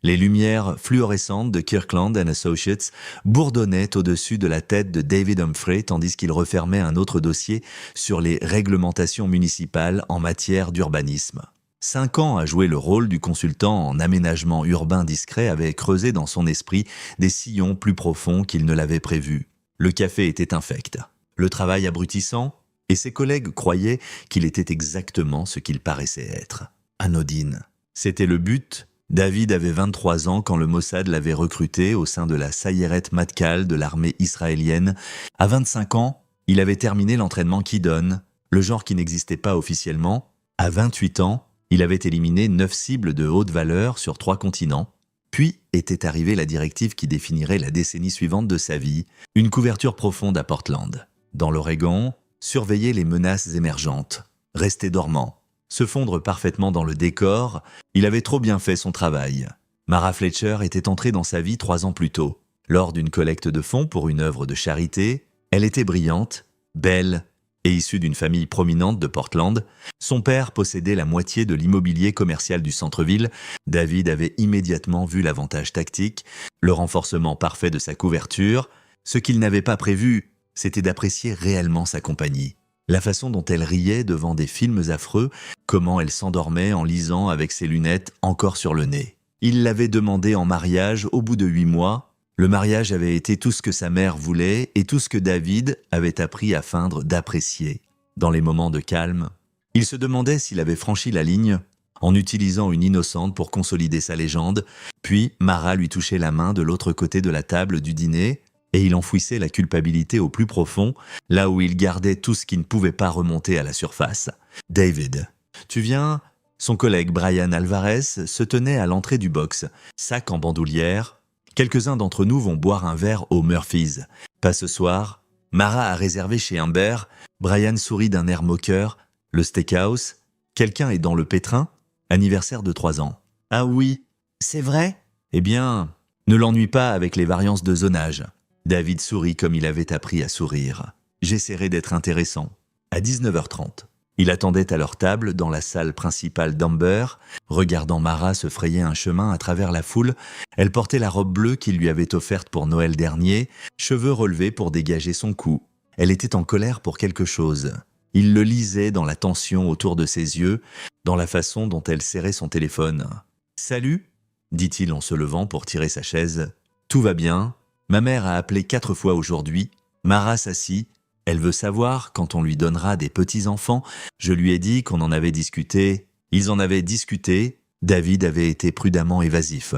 Les lumières fluorescentes de Kirkland & Associates bourdonnaient au-dessus de la tête de David Humphrey tandis qu'il refermait un autre dossier sur les réglementations municipales en matière d'urbanisme. 5 ans à jouer le rôle du consultant en aménagement urbain discret avaient creusé dans son esprit des sillons plus profonds qu'il ne l'avait prévu. Le café était infect, le travail abrutissant, et ses collègues croyaient qu'il était exactement ce qu'il paraissait être. Anodine. C'était le but. David avait 23 ans quand le Mossad l'avait recruté au sein de la Sayeret Matkal de l'armée israélienne. À 25 ans, il avait terminé l'entraînement Kidon, le genre qui n'existait pas officiellement. À 28 ans, il avait éliminé 9 cibles de haute valeur sur 3 continents. Puis était arrivée la directive qui définirait la décennie suivante de sa vie, une couverture profonde à Portland. Dans l'Oregon, surveiller les menaces émergentes, rester dormant, se fondre parfaitement dans le décor, il avait trop bien fait son travail. Mara Fletcher était entrée dans sa vie 3 ans plus tôt. Lors d'une collecte de fonds pour une œuvre de charité, elle était brillante, belle et issue d'une famille prominente de Portland. Son père possédait la moitié de l'immobilier commercial du centre-ville. David avait immédiatement vu l'avantage tactique, le renforcement parfait de sa couverture. Ce qu'il n'avait pas prévu, c'était d'apprécier réellement sa compagnie. La façon dont elle riait devant des films affreux, comment elle s'endormait en lisant avec ses lunettes encore sur le nez. Il l'avait demandé en mariage au bout de 8 mois. Le mariage avait été tout ce que sa mère voulait et tout ce que David avait appris à feindre d'apprécier. Dans les moments de calme, il se demandait s'il avait franchi la ligne en utilisant une innocente pour consolider sa légende, puis Mara lui touchait la main de l'autre côté de la table du dîner et il enfouissait la culpabilité au plus profond, là où il gardait tout ce qui ne pouvait pas remonter à la surface. « David, tu viens ?» Son collègue Brian Alvarez se tenait à l'entrée du box, sac en bandoulière. « Quelques-uns d'entre nous vont boire un verre au Murphy's. Pas ce soir. Mara a réservé chez Humbert. » Brian sourit d'un air moqueur. « Le steakhouse. Quelqu'un est dans le pétrin. Anniversaire de 3 ans. »« Ah oui, c'est vrai ? Eh bien, ne l'ennuie pas avec les variances de zonage. » David sourit comme il avait appris à sourire. « J'essaierai d'être intéressant. » À 19h30. Il attendait à leur table dans la salle principale d'Amber. Regardant Mara se frayer un chemin à travers la foule, elle portait la robe bleue qu'il lui avait offerte pour Noël dernier, cheveux relevés pour dégager son cou. Elle était en colère pour quelque chose. Il le lisait dans la tension autour de ses yeux, dans la façon dont elle serrait son téléphone. « Salut !» dit-il en se levant pour tirer sa chaise. « Tout va bien. Ma mère a appelé 4 fois aujourd'hui. » Mara s'assit. Elle veut savoir quand on lui donnera des petits-enfants. Je lui ai dit qu'on en avait discuté. Ils en avaient discuté. David avait été prudemment évasif.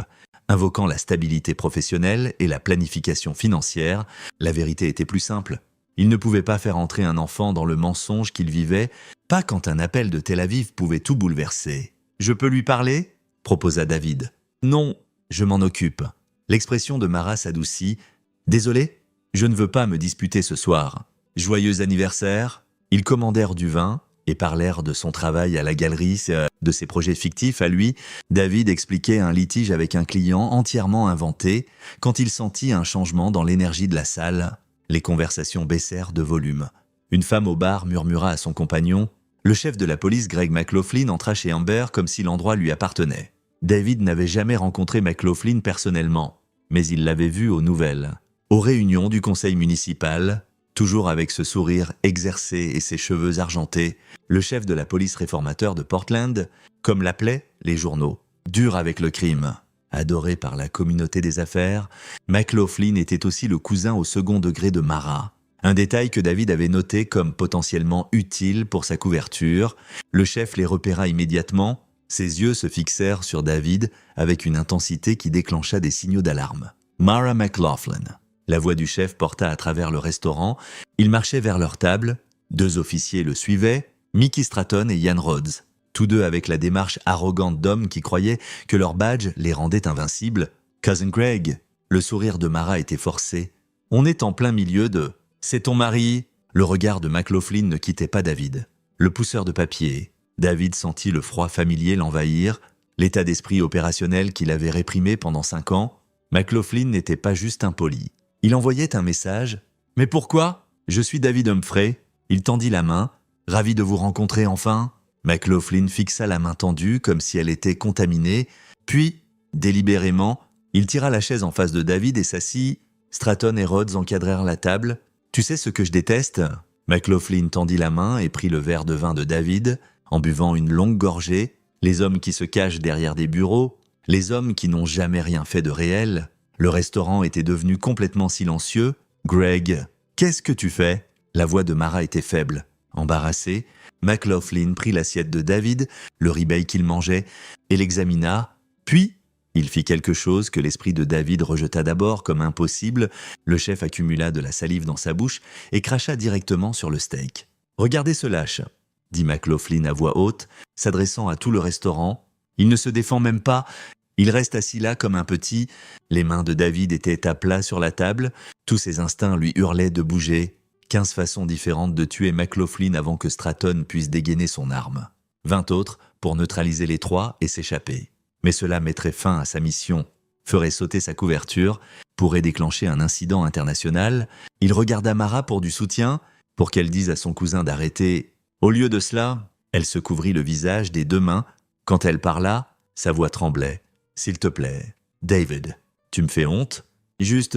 Invoquant la stabilité professionnelle et la planification financière, la vérité était plus simple. Il ne pouvait pas faire entrer un enfant dans le mensonge qu'il vivait, pas quand un appel de Tel Aviv pouvait tout bouleverser. « Je peux lui parler ?» proposa David. « Non, je m'en occupe. » L'expression de Mara s'adoucit. « Désolé, je ne veux pas me disputer ce soir. » Joyeux anniversaire. Ils commandèrent du vin et parlèrent de son travail à la galerie, de ses projets fictifs à lui. David expliquait un litige avec un client entièrement inventé. Quand il sentit un changement dans l'énergie de la salle, les conversations baissèrent de volume. Une femme au bar murmura à son compagnon. Le chef de la police, Greg McLaughlin, entra chez Amber comme si l'endroit lui appartenait. David n'avait jamais rencontré McLaughlin personnellement, mais il l'avait vu aux nouvelles. Aux réunions du conseil municipal, toujours avec ce sourire exercé et ses cheveux argentés, le chef de la police réformateur de Portland, comme l'appelaient les journaux, dur avec le crime. Adoré par la communauté des affaires, McLaughlin était aussi le cousin au second degré de Mara. Un détail que David avait noté comme potentiellement utile pour sa couverture. Le chef les repéra immédiatement. Ses yeux se fixèrent sur David avec une intensité qui déclencha des signaux d'alarme. Mara McLaughlin. La voix du chef porta à travers le restaurant. Ils marchaient vers leur table. 2 officiers le suivaient, Mickey Stratton et Ian Rhodes. Tous deux avec la démarche arrogante d'hommes qui croyaient que leur badge les rendait invincibles. « Cousin Greg !» Le sourire de Mara était forcé. « On est en plein milieu de... C'est ton mari ?» Le regard de McLaughlin ne quittait pas David. Le pousseur de papier. David sentit le froid familier l'envahir, l'état d'esprit opérationnel qu'il avait réprimé pendant 5 ans. McLaughlin n'était pas juste impoli. Il envoyait un message. « Mais pourquoi ? Je suis David Humphrey. » Il tendit la main. « Ravi de vous rencontrer enfin. » McLaughlin fixa la main tendue comme si elle était contaminée. Puis, délibérément, il tira la chaise en face de David et s'assit. Stratton et Rhodes encadrèrent la table. « Tu sais ce que je déteste ?» McLaughlin tendit la main et prit le verre de vin de David, en buvant une longue gorgée. Les hommes qui se cachent derrière des bureaux, les hommes qui n'ont jamais rien fait de réel. Le restaurant était devenu complètement silencieux. « Greg, qu'est-ce que tu fais ?» La voix de Mara était faible. Embarrassé, McLaughlin prit l'assiette de David, le ribeye qu'il mangeait, et l'examina. Puis, il fit quelque chose que l'esprit de David rejeta d'abord comme impossible. Le chef accumula de la salive dans sa bouche et cracha directement sur le steak. « Regardez ce lâche !» dit McLaughlin à voix haute, s'adressant à tout le restaurant. Il ne se défend même pas. Il reste assis là comme un petit. Les mains de David étaient à plat sur la table. Tous ses instincts lui hurlaient de bouger. 15 façons différentes de tuer McLaughlin avant que Stratton puisse dégainer son arme. 20 autres pour neutraliser les trois et s'échapper. Mais cela mettrait fin à sa mission, ferait sauter sa couverture, pourrait déclencher un incident international. Il regarda Mara pour du soutien, pour qu'elle dise à son cousin d'arrêter. Au lieu de cela, elle se couvrit le visage des deux mains. Quand elle parla, sa voix tremblait. « S'il te plaît, David, tu me fais honte ? Juste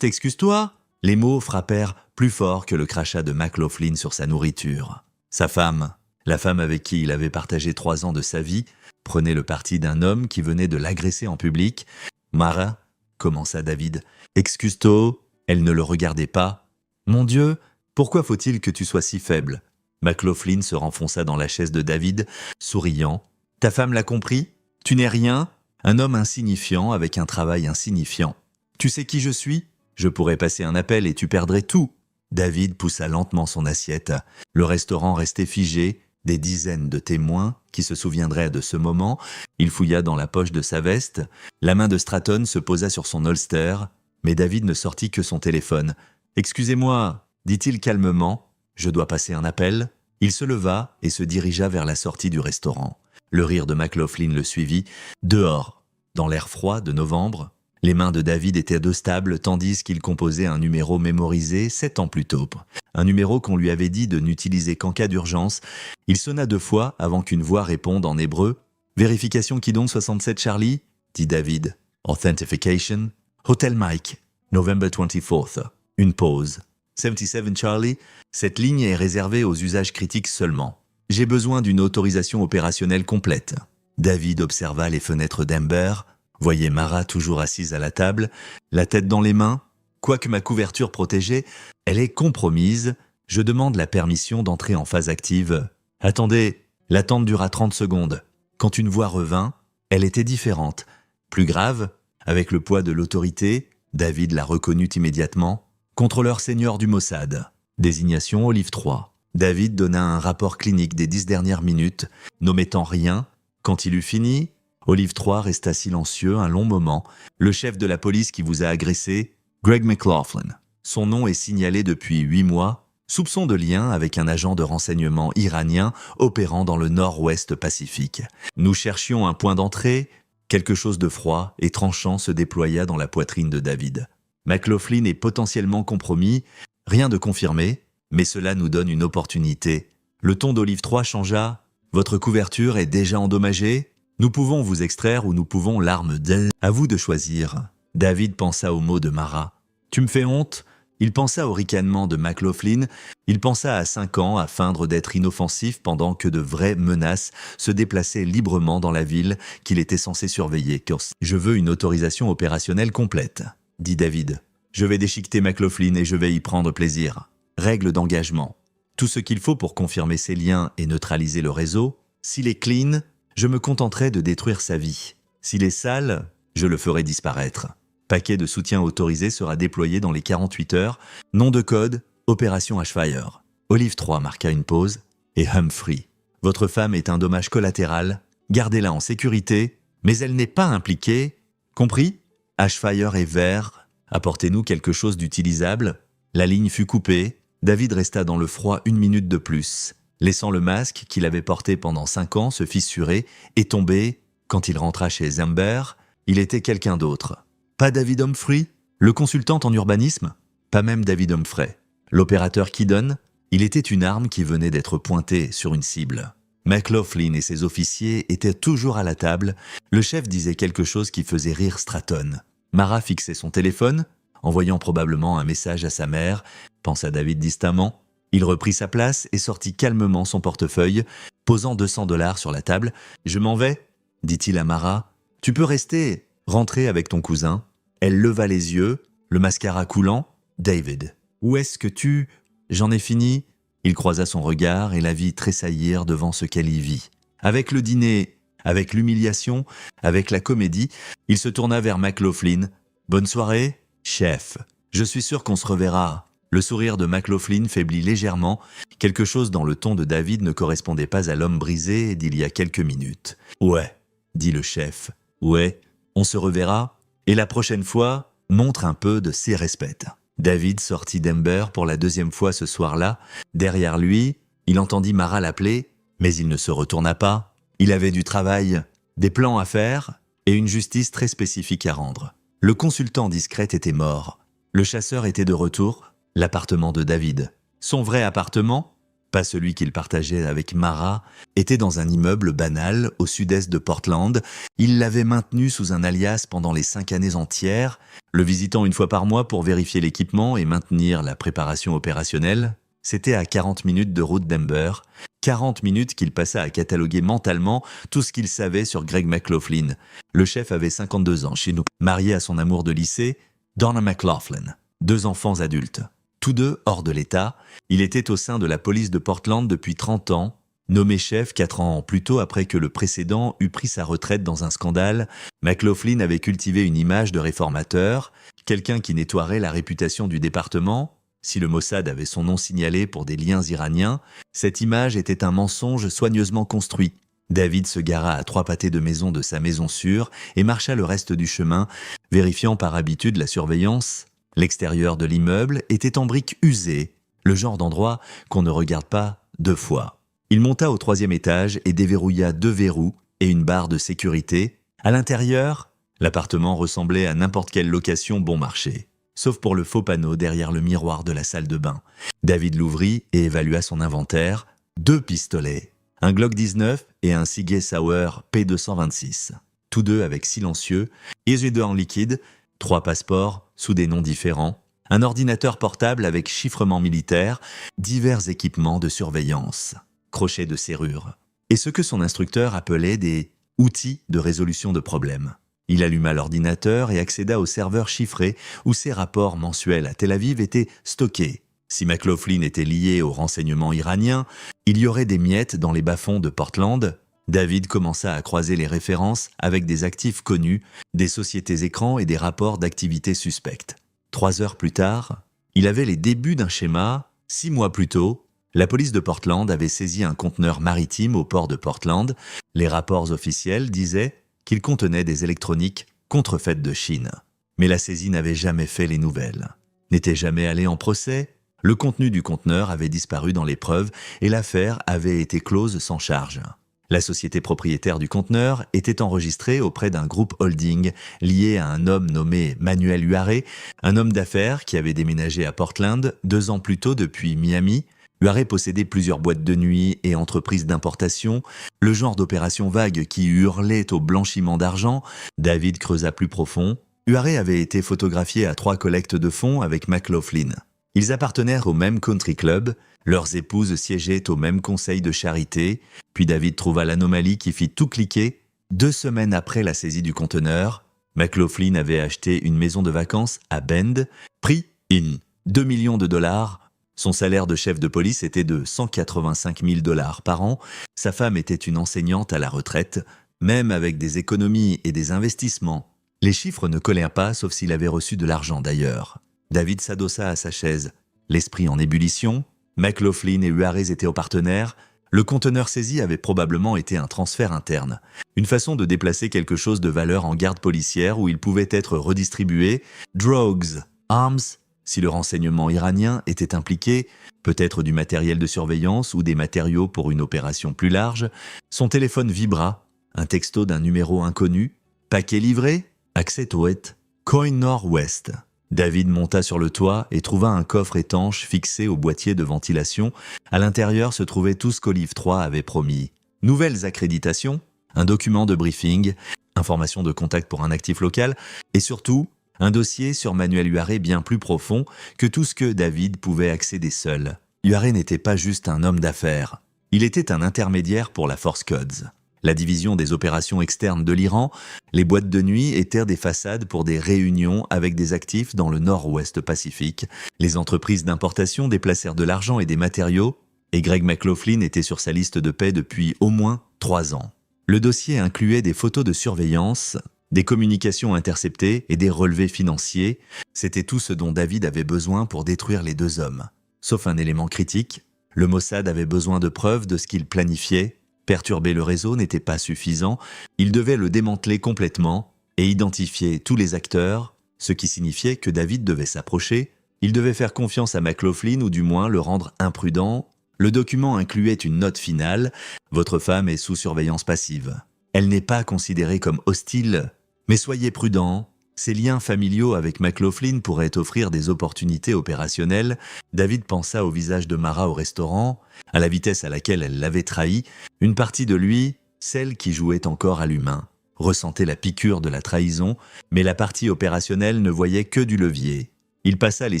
excuse-toi !» Les mots frappèrent plus fort que le crachat de McLaughlin sur sa nourriture. Sa femme, la femme avec qui il avait partagé 3 ans de sa vie, prenait le parti d'un homme qui venait de l'agresser en public. « Mara » commença David. « Excuse-toi » Elle ne le regardait pas. « Mon Dieu, pourquoi faut-il que tu sois si faible ?» McLaughlin se renfonça dans la chaise de David, souriant. « Ta femme l'a compris ? Tu n'es rien ? Un homme insignifiant avec un travail insignifiant. Tu sais qui je suis ? Je pourrais passer un appel et tu perdrais tout. » David poussa lentement son assiette. Le restaurant restait figé, des dizaines de témoins qui se souviendraient de ce moment. Il fouilla dans la poche de sa veste. La main de Stratton se posa sur son holster, mais David ne sortit que son téléphone. « Excusez-moi, dit-il calmement, je dois passer un appel. » Il se leva et se dirigea vers la sortie du restaurant. Le rire de McLaughlin le suivit. Dehors, dans l'air froid de novembre, les mains de David étaient deux stables tandis qu'il composait un numéro mémorisé 7 ans plus tôt. Un numéro qu'on lui avait dit de n'utiliser qu'en cas d'urgence. Il sonna 2 fois avant qu'une voix réponde en hébreu. « Vérification qui donc 67 Charlie ?» dit David. « Authentication. Hotel Mike. November 24th. » Une pause. « 77 Charlie. Cette ligne est réservée aux usages critiques seulement. J'ai besoin d'une autorisation opérationnelle complète. » David observa les fenêtres d'Amber. Voyait Mara toujours assise à la table, la tête dans les mains. Quoique ma couverture protégée, elle est compromise. Je demande la permission d'entrer en phase active. Attendez, l'attente dura 30 secondes. Quand une voix revint, elle était différente. Plus grave, avec le poids de l'autorité, David la reconnut immédiatement. Contrôleur senior du Mossad. Désignation Olive 3. David donna un rapport clinique des 10 dernières minutes, n'omettant rien. Quand il eut fini, Olive 3 resta silencieux un long moment. Le chef de la police qui vous a agressé, Greg McLaughlin. Son nom est signalé depuis 8 mois. Soupçon de lien avec un agent de renseignement iranien opérant dans le nord-ouest Pacifique. Nous cherchions un point d'entrée. Quelque chose de froid et tranchant se déploya dans la poitrine de David. McLaughlin est potentiellement compromis. Rien de confirmé, mais cela nous donne une opportunité. Le ton d'Olive 3 changea. Votre couverture est déjà endommagée. Nous pouvons vous extraire ou nous pouvons l'arme d'elle. À vous de choisir. David pensa aux mots de Mara. Tu me fais honte ? Il pensa au ricanement de McLaughlin. Il pensa à 5 ans à feindre d'être inoffensif pendant que de vraies menaces se déplaçaient librement dans la ville qu'il était censé surveiller. Je veux une autorisation opérationnelle complète, dit David. Je vais déchiqueter McLaughlin et je vais y prendre plaisir. Règle d'engagement. Tout ce qu'il faut pour confirmer ses liens et neutraliser le réseau. S'il est clean, je me contenterai de détruire sa vie. S'il est sale, je le ferai disparaître. Paquet de soutien autorisé sera déployé dans les 48 heures. Nom de code, Opération Ashfire. Olive 3 marqua une pause. Et Humphrey. Votre femme est un dommage collatéral. Gardez-la en sécurité, mais elle n'est pas impliquée. Compris ? Ashfire est vert. Apportez-nous quelque chose d'utilisable. La ligne fut coupée. David resta dans le froid 1 minute de plus, laissant le masque qu'il avait porté pendant 5 ans se fissurer et tomber. Quand il rentra chez Amber, il était quelqu'un d'autre. Pas David Humphrey, le consultant en urbanisme, pas même David Humphrey. L'opérateur Kidon, il était une arme qui venait d'être pointée sur une cible. McLaughlin et ses officiers étaient toujours à la table. Le chef disait quelque chose qui faisait rire Stratton. Mara fixait son téléphone, envoyant probablement un message à sa mère, pensa David distamment. Il reprit sa place et sortit calmement son portefeuille, posant $200 sur la table. « Je m'en vais » dit-il à Mara. « Tu peux rester, rentrer avec ton cousin. » Elle leva les yeux, le mascara coulant. « David, où est-ce que tu… » « J'en ai fini ?» Il croisa son regard et la vit tressaillir devant ce qu'elle y vit. Avec le dîner, avec l'humiliation, avec la comédie, il se tourna vers McLaughlin. « Bonne soirée, chef. Je suis sûr qu'on se reverra. » Le sourire de McLaughlin faiblit légèrement. Quelque chose dans le ton de David ne correspondait pas à l'homme brisé d'il y a quelques minutes. « Ouais, » dit le chef. « Ouais, on se reverra. Et la prochaine fois, montre un peu de ses respects. » David sortit d'Ember pour la deuxième fois ce soir-là. Derrière lui, il entendit Mara l'appeler, mais il ne se retourna pas. Il avait du travail, des plans à faire et une justice très spécifique à rendre. Le consultant discret était mort. Le chasseur était de retour, l'appartement de David. Son vrai appartement, pas celui qu'il partageait avec Mara, était dans un immeuble banal au sud-est de Portland. Il l'avait maintenu sous un alias pendant les 5 années entières, le visitant une fois par mois pour vérifier l'équipement et maintenir la préparation opérationnelle. C'était à 40 minutes de route d'Ember, 40 minutes qu'il passa à cataloguer mentalement tout ce qu'il savait sur Greg McLaughlin. Le chef avait 52 ans, chez nous, marié à son amour de lycée, Donna McLaughlin, 2 enfants adultes. Tous deux hors de l'État, il était au sein de la police de Portland depuis 30 ans, nommé chef 4 ans plus tôt après que le précédent eut pris sa retraite dans un scandale. McLaughlin avait cultivé une image de réformateur, quelqu'un qui nettoierait la réputation du département. Si le Mossad avait son nom signalé pour des liens iraniens, cette image était un mensonge soigneusement construit. David se gara à 3 pâtés de maison de sa maison sûre et marcha le reste du chemin, vérifiant par habitude la surveillance. L'extérieur de l'immeuble était en briques usées, le genre d'endroit qu'on ne regarde pas 2 fois. Il monta au 3e étage et déverrouilla 2 verrous et une barre de sécurité. À l'intérieur, l'appartement ressemblait à n'importe quelle location bon marché, sauf pour le faux panneau derrière le miroir de la salle de bain. David l'ouvrit et évalua son inventaire. 2 pistolets, un Glock 19 et un Sig Sauer P226, tous deux avec silencieux, et yeux en liquide, 3 passeports sous des noms différents, un ordinateur portable avec chiffrement militaire, divers équipements de surveillance, crochets de serrure, et ce que son instructeur appelait des « outils de résolution de problèmes ». Il alluma l'ordinateur et accéda au serveur chiffré où ses rapports mensuels à Tel Aviv étaient stockés. Si McLaughlin était lié aux renseignements iraniens, il y aurait des miettes dans les bas-fonds de Portland. David commença à croiser les références avec des actifs connus, des sociétés écrans et des rapports d'activités suspectes. 3 heures plus tard, il avait les débuts d'un schéma. 6 mois plus tôt, la police de Portland avait saisi un conteneur maritime au port de Portland. Les rapports officiels disaient qu'il contenait des électroniques contrefaites de Chine. Mais la saisie n'avait jamais fait les nouvelles. N'était jamais allé en procès. Le contenu du conteneur avait disparu dans les preuves et l'affaire avait été close sans charge. La société propriétaire du conteneur était enregistrée auprès d'un groupe holding lié à un homme nommé Manuel Huaré, un homme d'affaires qui avait déménagé à Portland 2 ans plus tôt depuis Miami. Huaré possédait plusieurs boîtes de nuit et entreprises d'importation, le genre d'opération vague qui hurlait au blanchiment d'argent. David creusa plus profond. Huaré avait été photographié à 3 collectes de fonds avec McLaughlin. Ils appartenaient au même country club, leurs épouses siégeaient au même conseil de charité, puis David trouva l'anomalie qui fit tout cliquer. 2 semaines après la saisie du conteneur, McLaughlin avait acheté une maison de vacances à Bend, prix in 2 millions de dollars. Son salaire de chef de police était de 185 000 $ par an. Sa femme était une enseignante à la retraite, même avec des économies et des investissements. Les chiffres ne collaient pas, sauf s'il avait reçu de l'argent d'ailleurs. David s'adossa à sa chaise, l'esprit en ébullition. McLaughlin et Huaré étaient aux partenaires. Le conteneur saisi avait probablement été un transfert interne, une façon de déplacer quelque chose de valeur en garde policière où il pouvait être redistribué. Drogues, arms, si le renseignement iranien était impliqué, peut-être du matériel de surveillance ou des matériaux pour une opération plus large. Son téléphone vibra, un texto d'un numéro inconnu. Paquet livré, accès Toet, Coin Nord-Ouest. David monta sur le toit et trouva un coffre étanche fixé au boîtier de ventilation. À l'intérieur se trouvait tout ce qu'Olive III avait promis. nouvelles accréditations, un document de briefing, information de contact pour un actif local, et surtout, un dossier sur Manuel Huaré bien plus profond que tout ce que David pouvait accéder seul. Huaré n'était pas juste un homme d'affaires. Il était un intermédiaire pour la Force Codes. La division des opérations externes de l'Iran, les boîtes de nuit étaient des façades pour des réunions avec des actifs dans le nord-ouest Pacifique. Les entreprises d'importation déplacèrent de l'argent et des matériaux, et Greg McLaughlin était sur sa liste de paie depuis au moins 3 ans. Le dossier incluait des photos de surveillance, des communications interceptées et des relevés financiers. C'était tout ce dont David avait besoin pour détruire les 2 hommes. Sauf un élément critique, le Mossad avait besoin de preuves de ce qu'il planifiait. Perturber le réseau n'était pas suffisant, il devait le démanteler complètement et identifier tous les acteurs, ce qui signifiait que David devait s'approcher, il devait faire confiance à McLaughlin ou du moins le rendre imprudent. Le document incluait une note finale, « Votre femme est sous surveillance passive. Elle n'est pas considérée comme hostile, mais soyez prudent. Ses liens familiaux avec McLaughlin pourraient offrir des opportunités opérationnelles. » David pensa au visage de Mara au restaurant, à la vitesse à laquelle elle l'avait trahi. Une partie de lui, celle qui jouait encore à l'humain, ressentait la piqûre de la trahison, mais la partie opérationnelle ne voyait que du levier. Il passa les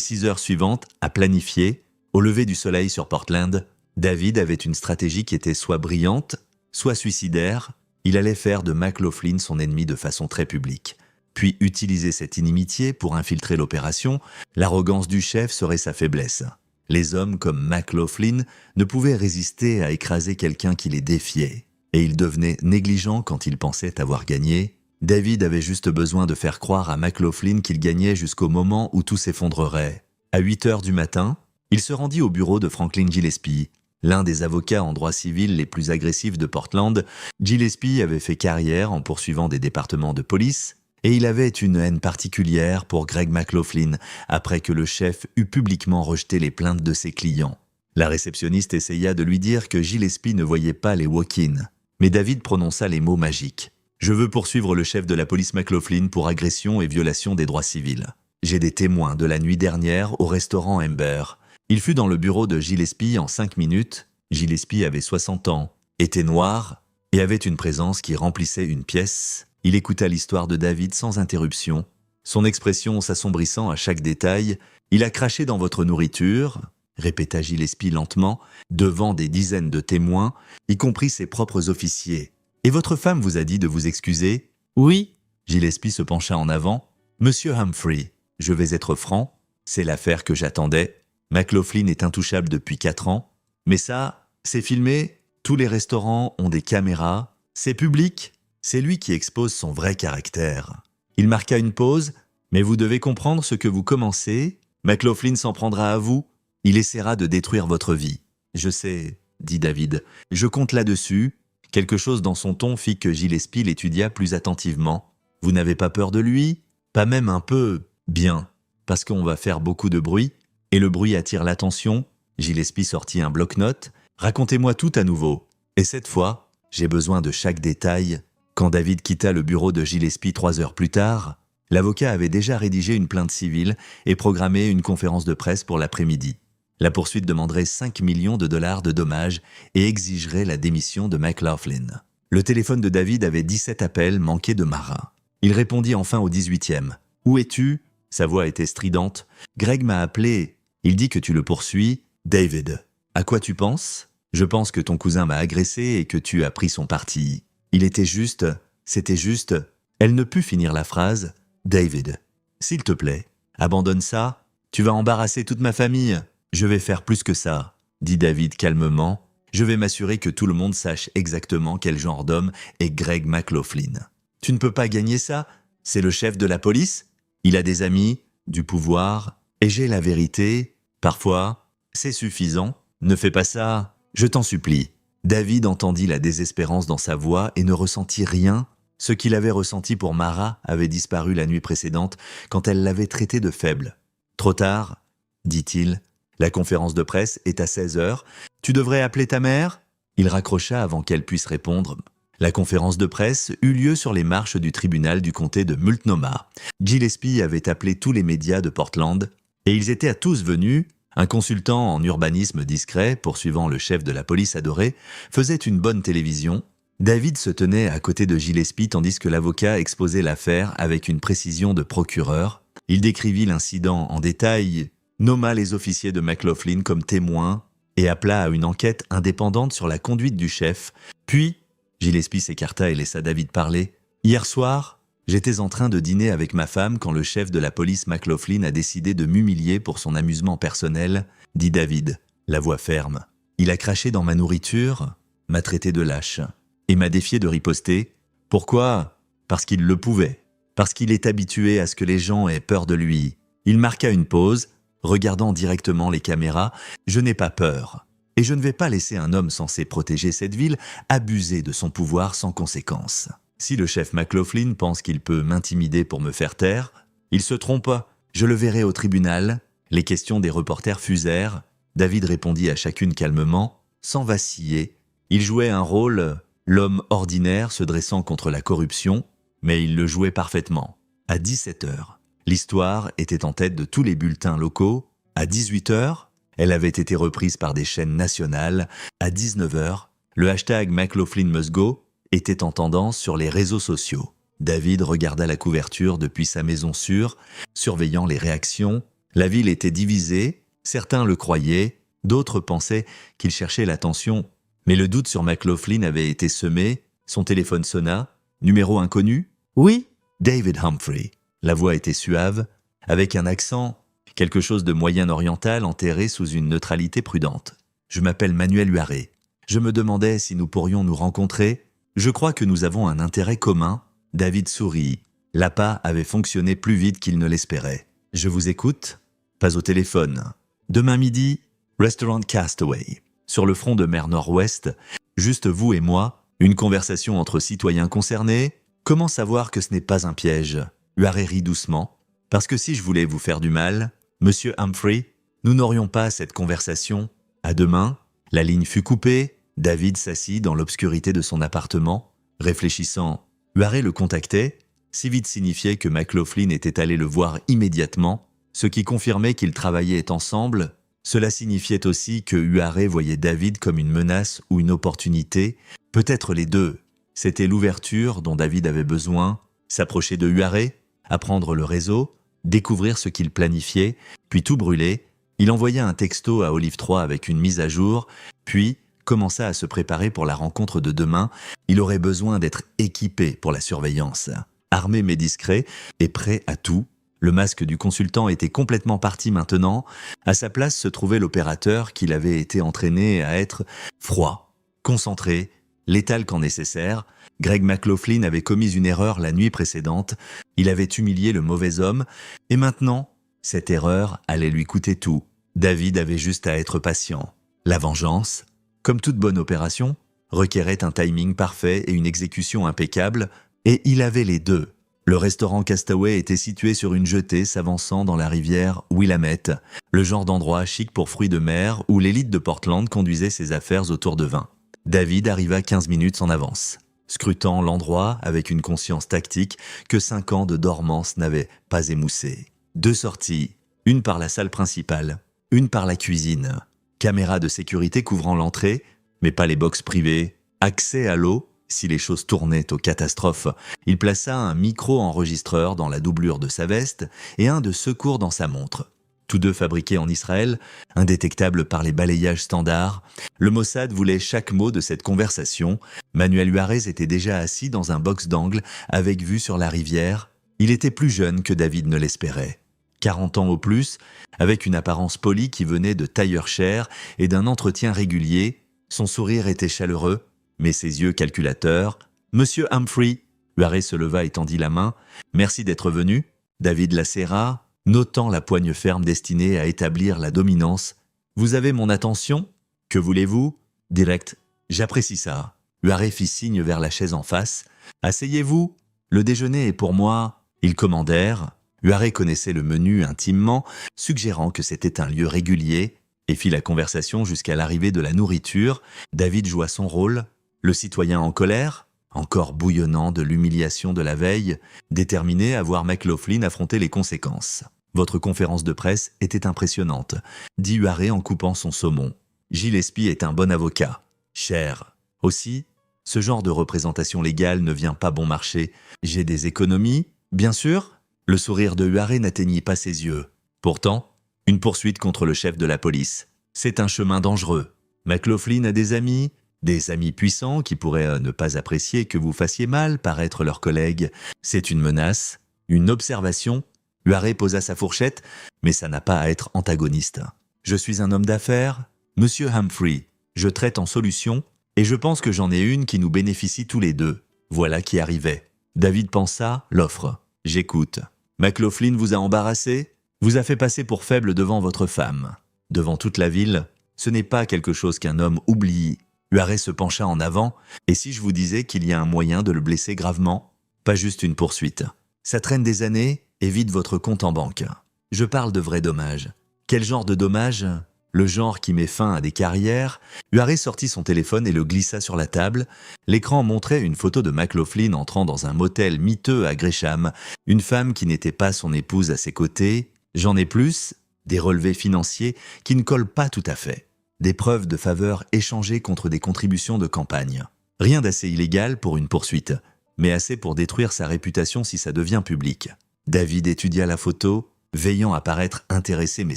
6 heures suivantes à planifier. Au lever du soleil sur Portland, David avait une stratégie qui était soit brillante, soit suicidaire. Il allait faire de McLaughlin son ennemi de façon très publique. Puis utiliser cette inimitié pour infiltrer l'opération. L'arrogance du chef serait sa faiblesse. Les hommes comme McLaughlin ne pouvaient résister à écraser quelqu'un qui les défiait. Et ils devenaient négligents quand ils pensaient avoir gagné. David avait juste besoin de faire croire à McLaughlin qu'il gagnait jusqu'au moment où tout s'effondrerait. À 8 heures du matin, il se rendit au bureau de Franklin Gillespie. L'un des avocats en droit civil les plus agressifs de Portland, Gillespie avait fait carrière en poursuivant des départements de police, et il avait une haine particulière pour Greg McLaughlin après que le chef eut publiquement rejeté les plaintes de ses clients. La réceptionniste essaya de lui dire que Gillespie ne voyait pas les walk-ins, mais David prononça les mots magiques. « Je veux poursuivre le chef de la police McLaughlin pour agression et violation des droits civils. J'ai des témoins de la nuit dernière au restaurant Amber. » Il fut dans le bureau de Gillespie en 5 minutes. Gillespie avait 60 ans, était noir et avait une présence qui remplissait une pièce. Il écouta l'histoire de David sans interruption, son expression s'assombrissant à chaque détail. « Il a craché dans votre nourriture », répéta Gillespie lentement, devant des dizaines de témoins, y compris ses propres officiers. « Et votre femme vous a dit de vous excuser ?»« Oui. » Gillespie se pencha en avant. « Monsieur Humphrey, je vais être franc, c'est l'affaire que j'attendais. McLaughlin est intouchable depuis 4 ans, mais ça, c'est filmé, tous les restaurants ont des caméras, c'est public. C'est lui qui expose son vrai caractère. » Il marqua une pause. « Mais vous devez comprendre ce que vous commencez. McLaughlin s'en prendra à vous. Il essaiera de détruire votre vie. »« Je sais, » dit David. « Je compte là-dessus. » Quelque chose dans son ton fit que Gillespie l'étudia plus attentivement. « Vous n'avez pas peur de lui ? Pas même un peu ? Bien. Parce qu'on va faire beaucoup de bruit. Et le bruit attire l'attention. » Gillespie sortit un bloc-notes. « Racontez-moi tout à nouveau. Et cette fois, j'ai besoin de chaque détail. » Quand David quitta le bureau de Gillespie 3 heures plus tard, l'avocat avait déjà rédigé une plainte civile et programmé une conférence de presse pour l'après-midi. La poursuite demanderait 5 millions de dollars de dommages et exigerait la démission de McLaughlin. Le téléphone de David avait 17 appels manqués de Mara. Il répondit enfin au 18e. « Où es-tu » Sa voix était stridente. « Greg m'a appelé. Il dit que tu le poursuis. »« David, à quoi tu penses ? Je pense que ton cousin m'a agressé et que tu as pris son parti. » Il était juste, c'était juste. Elle ne put finir la phrase. « David, s'il te plaît, abandonne ça. Tu vas embarrasser toute ma famille. »« Je vais faire plus que ça, » dit David calmement. « Je vais m'assurer que tout le monde sache exactement quel genre d'homme est Greg McLaughlin. »« Tu ne peux pas gagner ça. C'est le chef de la police. Il a des amis, du pouvoir, et j'ai la vérité. Parfois, c'est suffisant. Ne fais pas ça, je t'en supplie. » David entendit la désespérance dans sa voix et ne ressentit rien. Ce qu'il avait ressenti pour Mara avait disparu la nuit précédente quand elle l'avait traité de faible. « Trop tard, » dit-il. « La conférence de presse est à 16 heures. Tu devrais appeler ta mère ?» Il raccrocha avant qu'elle puisse répondre. La conférence de presse eut lieu sur les marches du tribunal du comté de Multnomah. Gillespie avait appelé tous les médias de Portland et ils étaient à tous venus, Un consultant en urbanisme discret, poursuivant le chef de la police adoré, faisait une bonne télévision. David se tenait à côté de Gillespie tandis que l'avocat exposait l'affaire avec une précision de procureur. Il décrivit l'incident en détail, nomma les officiers de McLaughlin comme témoins et appela à une enquête indépendante sur la conduite du chef. Puis, Gillespie s'écarta et laissa David parler. « Hier soir, j'étais en train de dîner avec ma femme quand le chef de la police McLaughlin a décidé de m'humilier pour son amusement personnel, dit David, la voix ferme. Il a craché dans ma nourriture, m'a traité de lâche et m'a défié de riposter. Pourquoi ? Parce qu'il le pouvait. Parce qu'il est habitué à ce que les gens aient peur de lui. Il marqua une pause, regardant directement les caméras. Je n'ai pas peur. Et je ne vais pas laisser un homme censé protéger cette ville abuser de son pouvoir sans conséquence. Si le chef McLaughlin pense qu'il peut m'intimider pour me faire taire, il se trompe. Je le verrai au tribunal. Les questions des reporters fusèrent. David répondit à chacune calmement, sans vaciller. Il jouait un rôle, l'homme ordinaire se dressant contre la corruption, mais il le jouait parfaitement. À 17h, l'histoire était en tête de tous les bulletins locaux. À 18h, elle avait été reprise par des chaînes nationales. À 19h, le hashtag #McLaughlinMustGo était en tendance sur les réseaux sociaux. David regarda la couverture depuis sa maison sûre, surveillant les réactions. La ville était divisée, certains le croyaient, d'autres pensaient qu'il cherchait l'attention. Mais le doute sur McLaughlin avait été semé, son téléphone sonna, numéro inconnu. « Oui ?» David Humphrey. La voix était suave, avec un accent, quelque chose de moyen-oriental enterré sous une neutralité prudente. « Je m'appelle Manuel Huaré. Je me demandais si nous pourrions nous rencontrer. Je crois que nous avons un intérêt commun. » David sourit. L'appât avait fonctionné plus vite qu'il ne l'espérait. « Je vous écoute ? Pas au téléphone. Demain midi, Restaurant Castaway. Sur le front de mer Nord-Ouest, juste vous et moi, une conversation entre citoyens concernés. Comment savoir que ce n'est pas un piège ? » Huaré rit doucement. « Parce que si je voulais vous faire du mal, Monsieur Humphrey, nous n'aurions pas cette conversation. À demain. » La ligne fut coupée. David s'assit dans l'obscurité de son appartement, réfléchissant. Huaré le contactait. Si vite signifiait que McLaughlin était allé le voir immédiatement, ce qui confirmait qu'ils travaillaient ensemble. Cela signifiait aussi que Huaré voyait David comme une menace ou une opportunité, peut-être les deux. C'était l'ouverture dont David avait besoin, s'approcher de Huaré, apprendre le réseau, découvrir ce qu'il planifiait, puis tout brûler. Il envoya un texto à Olive 3 avec une mise à jour, puis commença à se préparer pour la rencontre de demain. Il aurait besoin d'être équipé pour la surveillance, armé mais discret et prêt à tout. Le masque du consultant était complètement parti maintenant. À sa place se trouvait l'opérateur qu'il avait été entraîné à être froid, concentré, létal quand nécessaire. Greg McLaughlin avait commis une erreur la nuit précédente. Il avait humilié le mauvais homme. Et maintenant, cette erreur allait lui coûter tout. David avait juste à être patient. La vengeance, comme toute bonne opération, requérait un timing parfait et une exécution impeccable. Et il avait les deux. Le restaurant Castaway était situé sur une jetée s'avançant dans la rivière Willamette, le genre d'endroit chic pour fruits de mer où l'élite de Portland conduisait ses affaires autour de vin. David arriva 15 minutes en avance, scrutant l'endroit avec une conscience tactique que 5 ans de dormance n'avaient pas émoussé. 2 sorties, une par la salle principale, une par la cuisine. Caméra de sécurité couvrant l'entrée, mais pas les box privées. Accès à l'eau. Si les choses tournaient aux catastrophes, il plaça un micro-enregistreur dans la doublure de sa veste et un de secours dans sa montre. Tous deux fabriqués en Israël, indétectables par les balayages standards. Le Mossad voulait chaque mot de cette conversation. Manuel Huaré était déjà assis dans un box d'angle avec vue sur la rivière. Il était plus jeune que David ne l'espérait. 40 ans au plus, avec une apparence polie qui venait de tailleur-chair et d'un entretien régulier. Son sourire était chaleureux, mais ses yeux calculateurs. « Monsieur Humphrey !» Huaré se leva et tendit la main. « Merci d'être venu. » David la serra, notant la poigne ferme destinée à établir la dominance. « Vous avez mon attention ? Que voulez-vous ? » Direct. « J'apprécie ça. » Huaré fit signe vers la chaise en face. « Asseyez-vous. Le déjeuner est pour moi. » Ils commandèrent. Huaré connaissait le menu intimement, suggérant que c'était un lieu régulier, et fit la conversation jusqu'à l'arrivée de la nourriture. David joua son rôle. Le citoyen en colère, encore bouillonnant de l'humiliation de la veille, déterminé à voir McLaughlin affronter les conséquences. Votre conférence de presse était impressionnante, dit Huaré en coupant son saumon. Gillespie est un bon avocat. Cher. Aussi, ce genre de représentation légale ne vient pas bon marché. J'ai des économies, bien sûr. Le sourire de Huaré n'atteignit pas ses yeux. Pourtant, une poursuite contre le chef de la police. C'est un chemin dangereux. McLaughlin a des amis puissants qui pourraient ne pas apprécier que vous fassiez mal paraître leurs collègues. C'est une menace, une observation. Huaré posa sa fourchette, mais ça n'a pas à être antagoniste. Je suis un homme d'affaires, Monsieur Humphrey. Je traite en solution, et je pense que j'en ai une qui nous bénéficie tous les deux. Voilà qui arrivait. David pensa, l'offre. J'écoute. McLaughlin vous a embarrassé, vous a fait passer pour faible devant votre femme. Devant toute la ville, ce n'est pas quelque chose qu'un homme oublie. Huaré se pencha en avant, et si je vous disais qu'il y a un moyen de le blesser gravement? Pas juste une poursuite. Ça traîne des années, et vide votre compte en banque. Je parle de vrais dommages. Quel genre de dommages? Le genre qui met fin à des carrières. Huaré sortit son téléphone et le glissa sur la table. L'écran montrait une photo de McLaughlin entrant dans un motel miteux à Gresham. Une femme qui n'était pas son épouse à ses côtés. J'en ai plus, des relevés financiers qui ne collent pas tout à fait. Des preuves de faveur échangées contre des contributions de campagne. Rien d'assez illégal pour une poursuite, mais assez pour détruire sa réputation si ça devient public. David étudia la photo, veillant à paraître intéressé mais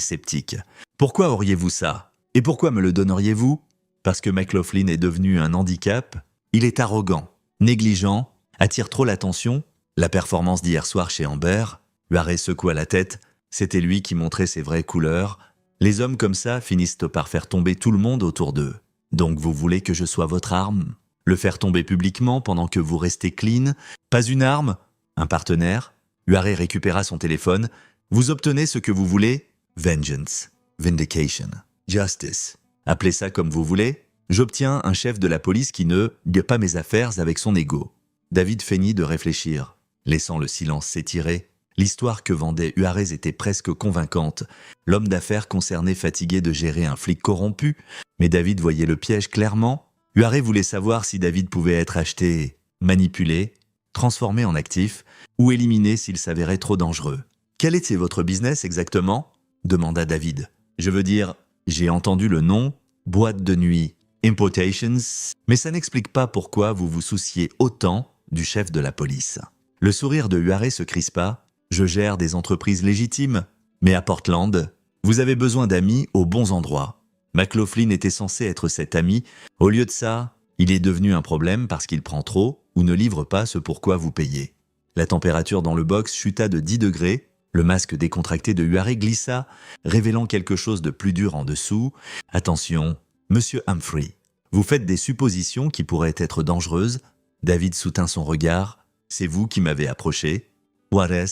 sceptique. « Pourquoi auriez-vous ça? Et pourquoi me le donneriez-vous? Parce que McLaughlin est devenu un handicap? Il est arrogant, négligent, attire trop l'attention. La performance d'hier soir chez Amber, Huaré secoua la tête, c'était lui qui montrait ses vraies couleurs. Les hommes comme ça finissent par faire tomber tout le monde autour d'eux. Donc vous voulez que je sois votre arme? Le faire tomber publiquement pendant que vous restez clean? Pas une arme? Un partenaire? » Huaré récupéra son téléphone. « Vous obtenez ce que vous voulez? Vengeance, vindication, justice. Appelez ça comme vous voulez. J'obtiens un chef de la police qui ne gueule pas mes affaires avec son ego. » David feignit de réfléchir, laissant le silence s'étirer. L'histoire que vendait Huaré était presque convaincante. L'homme d'affaires concerné fatigué de gérer un flic corrompu, mais David voyait le piège clairement. Huaré voulait savoir si David pouvait être acheté, manipulé, transformé en actif, ou éliminé s'il s'avérait trop dangereux. « Quel était votre business exactement ?» demanda David. « Je veux dire, j'ai entendu le nom, boîte de nuit, Importations, mais ça n'explique pas pourquoi vous vous souciez autant du chef de la police. » Le sourire de Huaré se crispa. « Je gère des entreprises légitimes, mais à Portland, vous avez besoin d'amis aux bons endroits. McLaughlin était censé être cet ami. Au lieu de ça, il est devenu un problème parce qu'il prend trop ou ne livre pas ce pourquoi vous payez. » La température dans le box chuta de 10 degrés. Le masque décontracté de Huaré glissa, révélant quelque chose de plus dur en dessous. « Attention, Monsieur Humphrey, vous faites des suppositions qui pourraient être dangereuses. » David soutint son regard. « C'est vous qui m'avez approché. Juarez,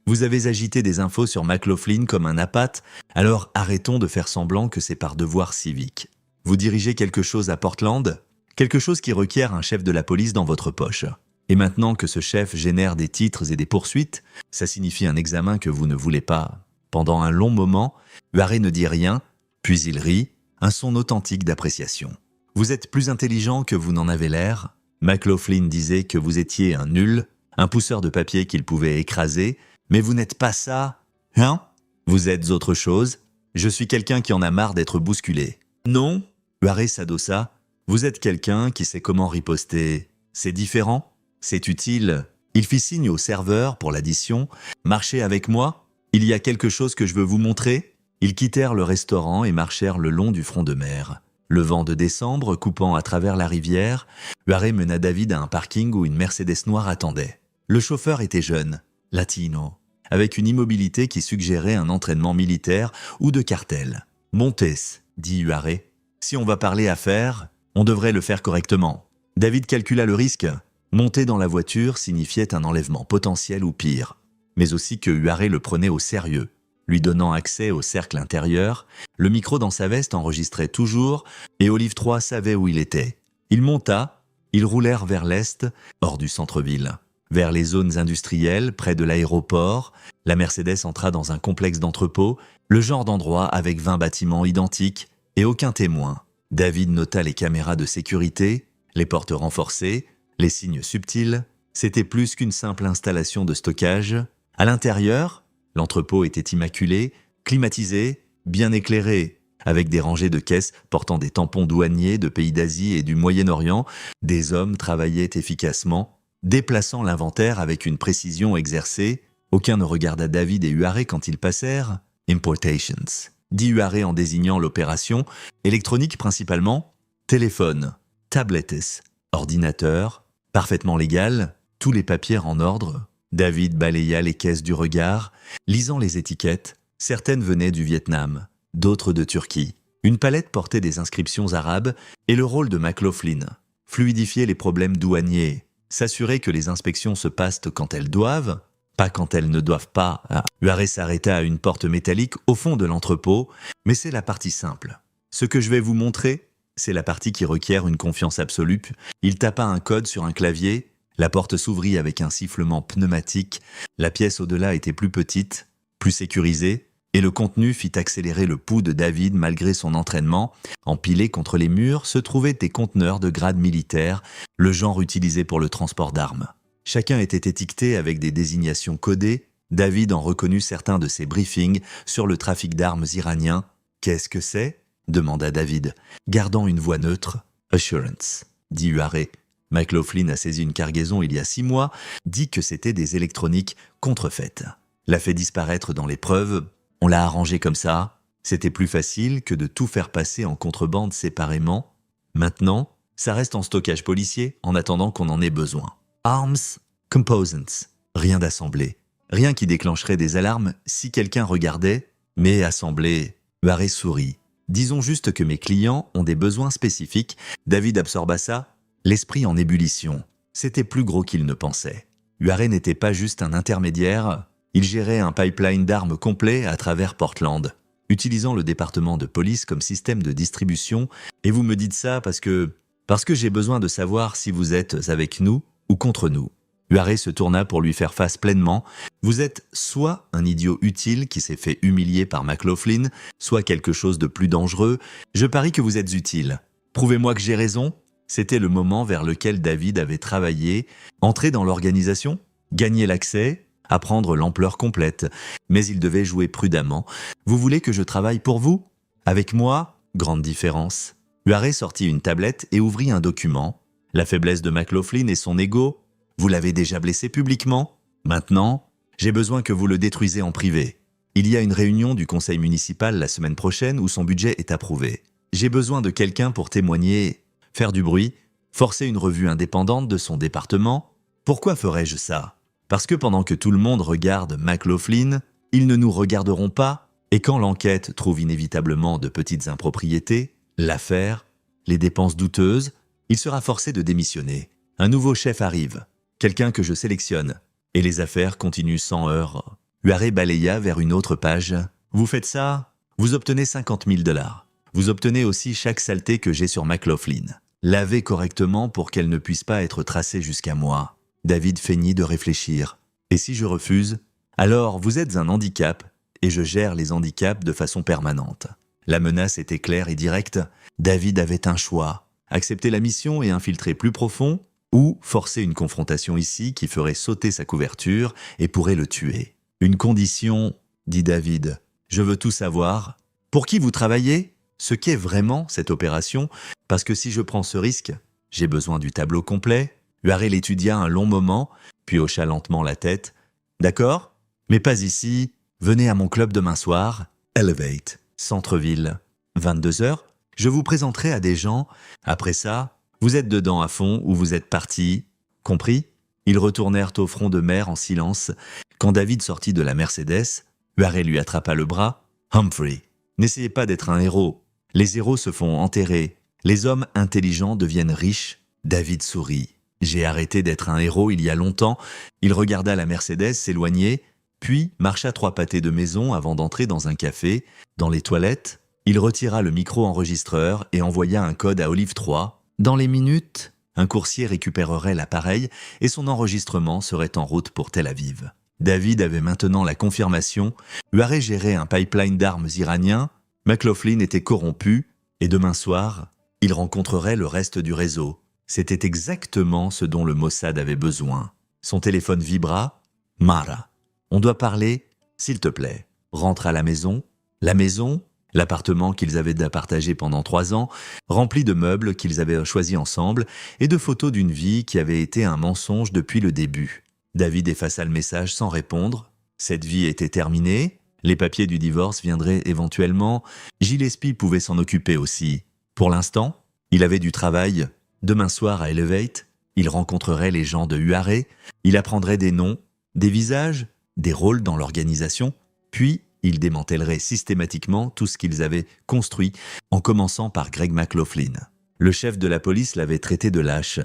vous avez agité des infos sur McLaughlin comme un apathe, alors arrêtons de faire semblant que c'est par devoir civique. Vous dirigez quelque chose à Portland, quelque chose qui requiert un chef de la police dans votre poche. Et maintenant que ce chef génère des titres et des poursuites, ça signifie un examen que vous ne voulez pas. » Pendant un long moment, Huaré ne dit rien, puis il rit, un son authentique d'appréciation. « Vous êtes plus intelligent que vous n'en avez l'air. McLaughlin disait que vous étiez un nul, un pousseur de papier qu'il pouvait écraser, mais vous n'êtes pas ça, hein? Vous êtes autre chose. Je suis quelqu'un qui en a marre d'être bousculé. »« Non ?» Huaré s'adossa. « Vous êtes quelqu'un qui sait comment riposter. C'est différent? C'est utile. » Il fit signe au serveur pour l'addition. « Marchez avec moi. Il y a quelque chose que je veux vous montrer. » Ils quittèrent le restaurant et marchèrent le long du front de mer. Le vent de décembre coupant à travers la rivière, Huaré mena David à un parking où une Mercedes noire attendait. Le chauffeur était jeune, latino, avec une immobilité qui suggérait un entraînement militaire ou de cartel. « Montez, » dit Huaré. « Si on va parler affaires, on devrait le faire correctement. » David calcula le risque. Monter dans la voiture signifiait un enlèvement potentiel ou pire, mais aussi que Huaré le prenait au sérieux. Lui donnant accès au cercle intérieur, le micro dans sa veste enregistrait toujours et Olive 3 savait où il était. Il monta, ils roulèrent vers l'est, hors du centre-ville. Vers les zones industrielles, près de l'aéroport, la Mercedes entra dans un complexe d'entrepôts, le genre d'endroit avec 20 bâtiments identiques et aucun témoin. David nota les caméras de sécurité, les portes renforcées, les signes subtils. C'était plus qu'une simple installation de stockage. À l'intérieur, L'entrepôt était immaculé, climatisé, bien éclairé, avec des rangées de caisses portant des tampons douaniers de pays d'Asie et du Moyen-Orient. Des hommes travaillaient efficacement, déplaçant l'inventaire avec une précision exercée. Aucun ne regarda David et Huaré quand ils passèrent. Importations, dit Huaré en désignant l'opération, électronique principalement, téléphone, tablettes, ordinateur, parfaitement légal, tous les papiers en ordre. David balaya les caisses du regard, lisant les étiquettes. Certaines venaient du Vietnam, d'autres de Turquie. Une palette portait des inscriptions arabes et le rôle de McLaughlin. Fluidifier les problèmes douaniers, s'assurer que les inspections se passent quand elles doivent, pas quand elles ne doivent pas. Huaré s'arrêta à une porte métallique au fond de l'entrepôt, mais c'est la partie simple. Ce que je vais vous montrer, c'est la partie qui requiert une confiance absolue. Il tapa un code sur un clavier, la porte s'ouvrit avec un sifflement pneumatique, la pièce au-delà était plus petite, plus sécurisée, et le contenu fit accélérer le pouls de David malgré son entraînement. Empilés contre les murs se trouvaient des conteneurs de grade militaire, le genre utilisé pour le transport d'armes. Chacun était étiqueté avec des désignations codées. David en reconnut certains de ses briefings sur le trafic d'armes iranien. « Qu'est-ce que c'est » demanda David, gardant une voix neutre. « Assurance », dit Huaré. McLaughlin a saisi une cargaison il y a 6 mois, dit que c'était des électroniques contrefaites. L'a fait disparaître dans les preuves. On l'a arrangé comme ça. C'était plus facile que de tout faire passer en contrebande séparément. Maintenant, ça reste en stockage policier en attendant qu'on en ait besoin. Arms, components, rien d'assemblé. Rien qui déclencherait des alarmes si quelqu'un regardait, mais assemblé. Huaré sourit. Disons juste que mes clients ont des besoins spécifiques. David absorba ça, l'esprit en ébullition. C'était plus gros qu'il ne pensait. Huaré n'était pas juste un intermédiaire, il gérait un pipeline d'armes complet à travers Portland, utilisant le département de police comme système de distribution. Et vous me dites ça parce que j'ai besoin de savoir si vous êtes avec nous ou contre nous. Huaré se tourna pour lui faire face pleinement. Vous êtes soit un idiot utile qui s'est fait humilier par McLaughlin, soit quelque chose de plus dangereux. Je parie que vous êtes utile. Prouvez-moi que j'ai raison. C'était le moment vers lequel David avait travaillé. Entrer dans l'organisation, gagner l'accès, apprendre l'ampleur complète. Mais il devait jouer prudemment. Vous voulez que je travaille pour vous ? Avec moi ? Grande différence. Huaré sortit une tablette et ouvrit un document. La faiblesse de McLaughlin et son ego. Vous l'avez déjà blessé publiquement. Maintenant, j'ai besoin que vous le détruisez en privé. Il y a une réunion du conseil municipal la semaine prochaine où son budget est approuvé. J'ai besoin de quelqu'un pour témoigner, faire du bruit, forcer une revue indépendante de son département. Pourquoi ferais-je ça ? Parce que pendant que tout le monde regarde McLaughlin, ils ne nous regarderont pas, et quand l'enquête trouve inévitablement de petites impropriétés, l'affaire, les dépenses douteuses, il sera forcé de démissionner. Un nouveau chef arrive, quelqu'un que je sélectionne, et les affaires continuent sans heurts. Huaré balaya vers une autre page. Vous faites ça, vous obtenez 50 000 $. Vous obtenez aussi chaque saleté que j'ai sur McLaughlin. Lavez correctement pour qu'elle ne puisse pas être tracée jusqu'à moi. David feignit de réfléchir. Et si je refuse ? Alors vous êtes un handicap, et je gère les handicaps de façon permanente. La menace était claire et directe. David avait un choix. Accepter la mission et infiltrer plus profond, ou forcer une confrontation ici qui ferait sauter sa couverture et pourrait le tuer. Une condition, dit David. Je veux tout savoir. Pour qui vous travaillez ? Ce qu'est vraiment cette opération, parce que si je prends ce risque, j'ai besoin du tableau complet. Huaré l'étudia un long moment, puis hocha lentement la tête. D'accord ? Mais pas ici. Venez à mon club demain soir. Elevate, centre-ville. 22h. Je vous présenterai à des gens. Après ça, vous êtes dedans à fond ou vous êtes partis. Compris ? Ils retournèrent au front de mer en silence. Quand David sortit de la Mercedes, Huaré lui attrapa le bras. Humphrey, n'essayez pas d'être un héros. Les héros se font enterrer. Les hommes intelligents deviennent riches. David sourit. J'ai arrêté d'être un héros il y a longtemps. Il regarda la Mercedes s'éloigner, puis marcha 3 pâtés de maison avant d'entrer dans un café. Dans les toilettes, il retira le micro-enregistreur et envoya un code à Olive 3. Dans les minutes, un coursier récupérerait l'appareil et son enregistrement serait en route pour Tel Aviv. David avait maintenant la confirmation. Huaré gérait un pipeline d'armes iranien. McLaughlin était corrompu et demain soir, il rencontrerait le reste du réseau. C'était exactement ce dont le Mossad avait besoin. Son téléphone vibra. Mara. On doit parler. S'il te plaît, rentre à la maison. La maison, l'appartement qu'ils avaient partagé pendant 3 ans, rempli de meubles qu'ils avaient choisis ensemble et de photos d'une vie qui avait été un mensonge depuis le début. David effaça le message sans répondre. Cette vie était terminée. Les papiers du divorce viendraient éventuellement. Gillespie pouvait s'en occuper aussi. Pour l'instant, il avait du travail. Demain soir à Elevate, il rencontrerait les gens de URA. Il apprendrait des noms, des visages, des rôles dans l'organisation. Puis, il démantèlerait systématiquement tout ce qu'ils avaient construit, en commençant par Greg McLaughlin. Le chef de la police l'avait traité de lâche,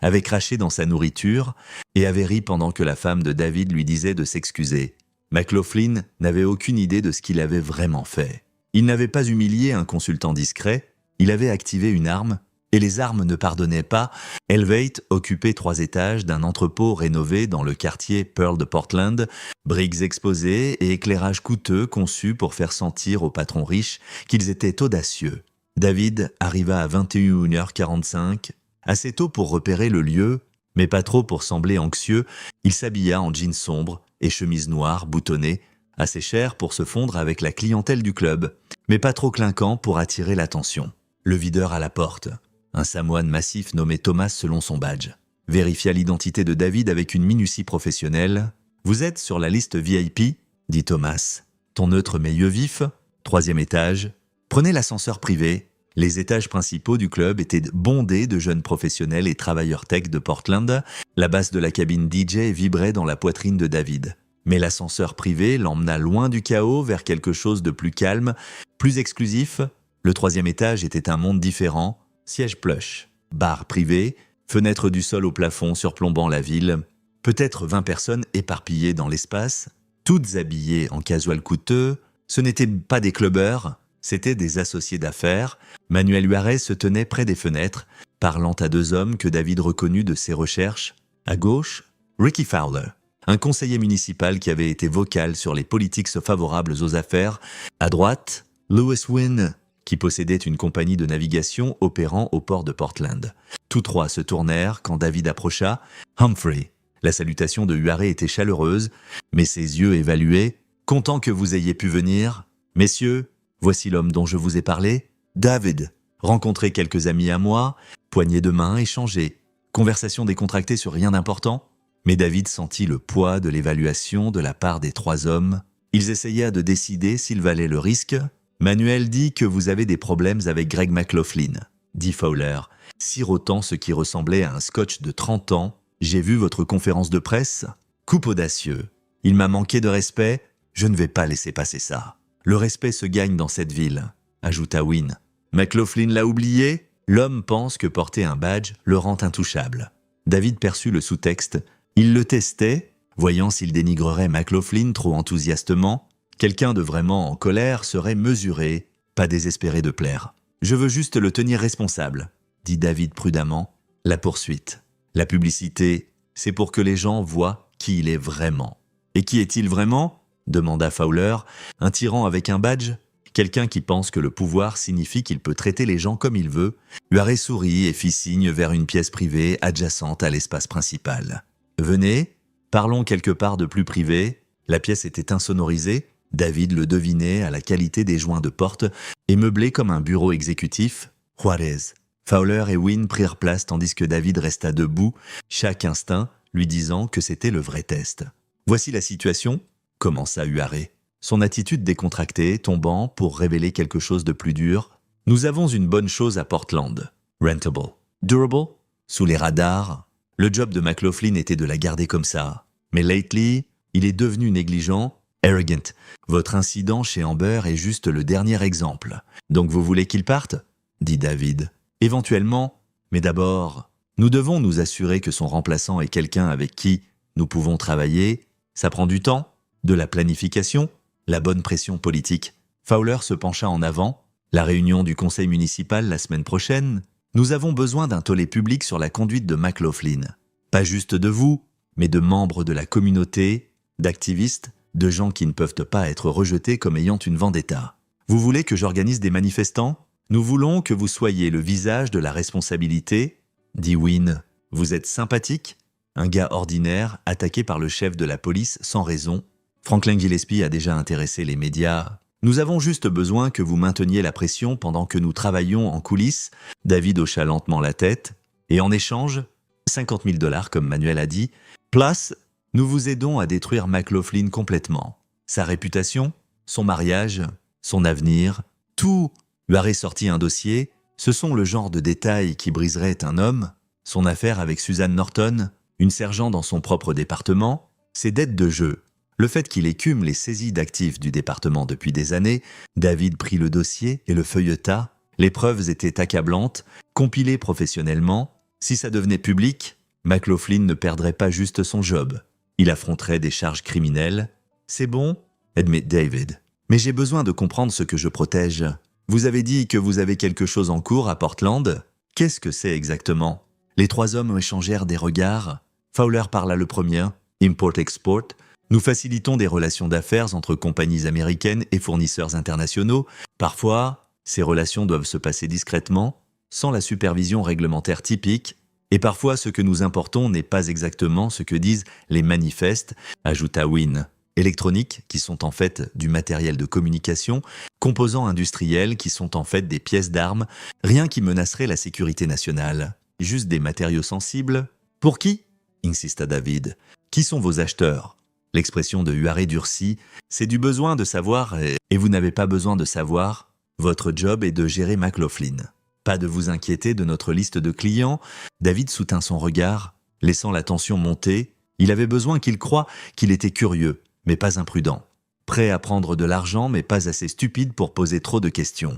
avait craché dans sa nourriture et avait ri pendant que la femme de David lui disait de s'excuser. McLaughlin n'avait aucune idée de ce qu'il avait vraiment fait. Il n'avait pas humilié un consultant discret, il avait activé une arme, et les armes ne pardonnaient pas. Elevate occupait 3 étages d'un entrepôt rénové dans le quartier Pearl de Portland, briques exposées et éclairage coûteux conçus pour faire sentir aux patrons riches qu'ils étaient audacieux. David arriva à 21h45, assez tôt pour repérer le lieu, mais pas trop pour sembler anxieux. Il s'habilla en jeans sombres et chemise noire boutonnée, assez cher pour se fondre avec la clientèle du club, mais pas trop clinquant pour attirer l'attention. Le videur à la porte, un samoine massif nommé Thomas selon son badge, vérifia l'identité de David avec une minutie professionnelle. « Vous êtes sur la liste VIP ?» dit Thomas. « Ton neutre mais yeux vifs, 3e étage. Prenez l'ascenseur privé. » Les étages principaux du club étaient bondés de jeunes professionnels et travailleurs tech de Portland. La basse de la cabine DJ vibrait dans la poitrine de David. Mais l'ascenseur privé l'emmena loin du chaos vers quelque chose de plus calme, plus exclusif. Le 3e étage était un monde différent. Siège plush, bar privé, fenêtre du sol au plafond surplombant la ville. Peut-être 20 personnes éparpillées dans l'espace, toutes habillées en casual coûteux. Ce n'étaient pas des clubbers. C'étaient des associés d'affaires. Manuel Huarez se tenait près des fenêtres, parlant à 2 hommes que David reconnut de ses recherches. À gauche, Ricky Fowler, un conseiller municipal qui avait été vocal sur les politiques favorables aux affaires. À droite, Lewis Wynne, qui possédait une compagnie de navigation opérant au port de Portland. Tous 3 se tournèrent quand David approcha. Humphrey. La salutation de Huarez était chaleureuse, mais ses yeux évaluaient. « Content que vous ayez pu venir. Messieurs, voici l'homme dont je vous ai parlé. David. Rencontrez quelques amis à moi, poignée de main, échangez. Conversation décontractée sur rien d'important. » Mais David sentit le poids de l'évaluation de la part des 3 hommes. Ils essayèrent de décider s'il valait le risque. « Manuel dit que vous avez des problèmes avec Greg McLaughlin, » dit Fowler, sirotant ce qui ressemblait à un scotch de 30 ans. « J'ai vu votre conférence de presse. Coupe audacieux. Il m'a manqué de respect. Je ne vais pas laisser passer ça. Le respect se gagne dans cette ville, » ajouta Wynne. McLaughlin l'a oublié. L'homme pense que porter un badge le rend intouchable. David perçut le sous-texte. Il le testait, voyant s'il dénigrerait McLaughlin trop enthousiastement. Quelqu'un de vraiment en colère serait mesuré, pas désespéré de plaire. « Je veux juste le tenir responsable, » dit David prudemment. La poursuite. La publicité, c'est pour que les gens voient qui il est vraiment. « Et qui est-il vraiment ?» demanda Fowler. « Un tyran avec un badge ? Quelqu'un qui pense que le pouvoir signifie qu'il peut traiter les gens comme il veut. » Huarez sourit et fit signe vers une pièce privée adjacente à l'espace principal. « Venez, parlons quelque part de plus privé. » La pièce était insonorisée. David le devinait à la qualité des joints de porte et meublé comme un bureau exécutif. Juarez. Fowler et Wynne prirent place tandis que David resta debout, chaque instinct lui disant que c'était le vrai test. « Voici la situation », commença Huarez, son attitude décontractée tombant pour révéler quelque chose de plus dur. « Nous avons une bonne chose à Portland. Rentable. Durable. Sous les radars. Le job de McLaughlin était de la garder comme ça. Mais lately, il est devenu négligent. Arrogant. Votre incident chez Amber est juste le dernier exemple. Donc vous voulez qu'il parte ?» dit David. « Éventuellement, mais d'abord, nous devons nous assurer que son remplaçant est quelqu'un avec qui nous pouvons travailler. Ça prend du temps, de la planification, la bonne pression politique. » Fowler se pencha en avant. « La réunion du conseil municipal la semaine prochaine. Nous avons besoin d'un tollé public sur la conduite de McLaughlin. Pas juste de vous, mais de membres de la communauté, d'activistes, de gens qui ne peuvent pas être rejetés comme ayant une vendetta. Vous voulez que j'organise des manifestants ? Nous voulons que vous soyez le visage de la responsabilité, » dit Wynne. « Vous êtes sympathique ? Un gars ordinaire attaqué par le chef de la police sans raison. » Franklin Gillespie a déjà intéressé les médias. Nous avons juste besoin que vous mainteniez la pression pendant que nous travaillons en coulisses. David hocha lentement la tête. Et en échange, 50 000 $ comme Manuel a dit. Plus, nous vous aidons à détruire McLaughlin complètement. Sa réputation, son mariage, son avenir, tout. Huaré sortit un dossier. Ce sont le genre de détails qui briseraient un homme. Son affaire avec Suzanne Norton, une sergent dans son propre département, ses dettes de jeu. Le fait qu'il écume les saisies d'actifs du département depuis des années, David prit le dossier et le feuilleta. Les preuves étaient accablantes, compilées professionnellement. Si ça devenait public, McLaughlin ne perdrait pas juste son job. Il affronterait des charges criminelles. C'est bon, admet David. Mais j'ai besoin de comprendre ce que je protège. Vous avez dit que vous avez quelque chose en cours à Portland. Qu'est-ce que c'est exactement? Les trois hommes échangèrent des regards. Fowler parla le premier. Import-export. Nous facilitons des relations d'affaires entre compagnies américaines et fournisseurs internationaux. Parfois, ces relations doivent se passer discrètement, sans la supervision réglementaire typique. Et parfois, ce que nous importons n'est pas exactement ce que disent les manifestes, ajouta Wynne. Électroniques, qui sont en fait du matériel de communication, composants industriels, qui sont en fait des pièces d'armes, rien qui menacerait la sécurité nationale. Juste des matériaux sensibles. Pour qui? Insista David. Qui sont vos acheteurs? L'expression de Huaré durcit. C'est du besoin de savoir, et vous n'avez pas besoin de savoir. Votre job est de gérer McLaughlin. Pas de vous inquiéter de notre liste de clients. David soutint son regard, laissant la tension monter. Il avait besoin qu'il croie qu'il était curieux, mais pas imprudent. Prêt à prendre de l'argent, mais pas assez stupide pour poser trop de questions.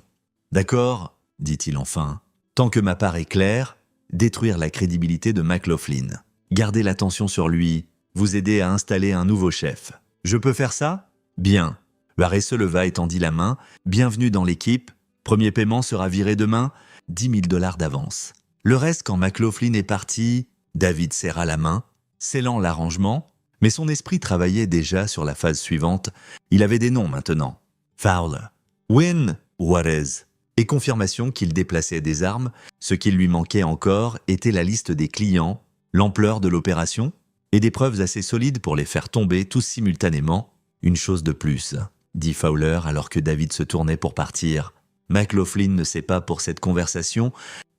D'accord, dit-il enfin. Tant que ma part est claire, détruire la crédibilité de McLaughlin. Garder l'attention sur lui, vous aider à installer un nouveau chef. Je peux faire ça? Bien. Huaré se leva et tendit la main. Bienvenue dans l'équipe. Premier paiement sera viré demain. 10 000 $ d'avance. Le reste, quand McLaughlin est parti, David serra la main, scellant l'arrangement, mais son esprit travaillait déjà sur la phase suivante. Il avait des noms maintenant. Fowler, Wynne, Juarez. Et confirmation qu'il déplaçait des armes. Ce qui lui manquait encore était la liste des clients, l'ampleur de l'opération, et des preuves assez solides pour les faire tomber tous simultanément. Une chose de plus, dit Fowler alors que David se tournait pour partir. McLaughlin ne sait pas pour cette conversation.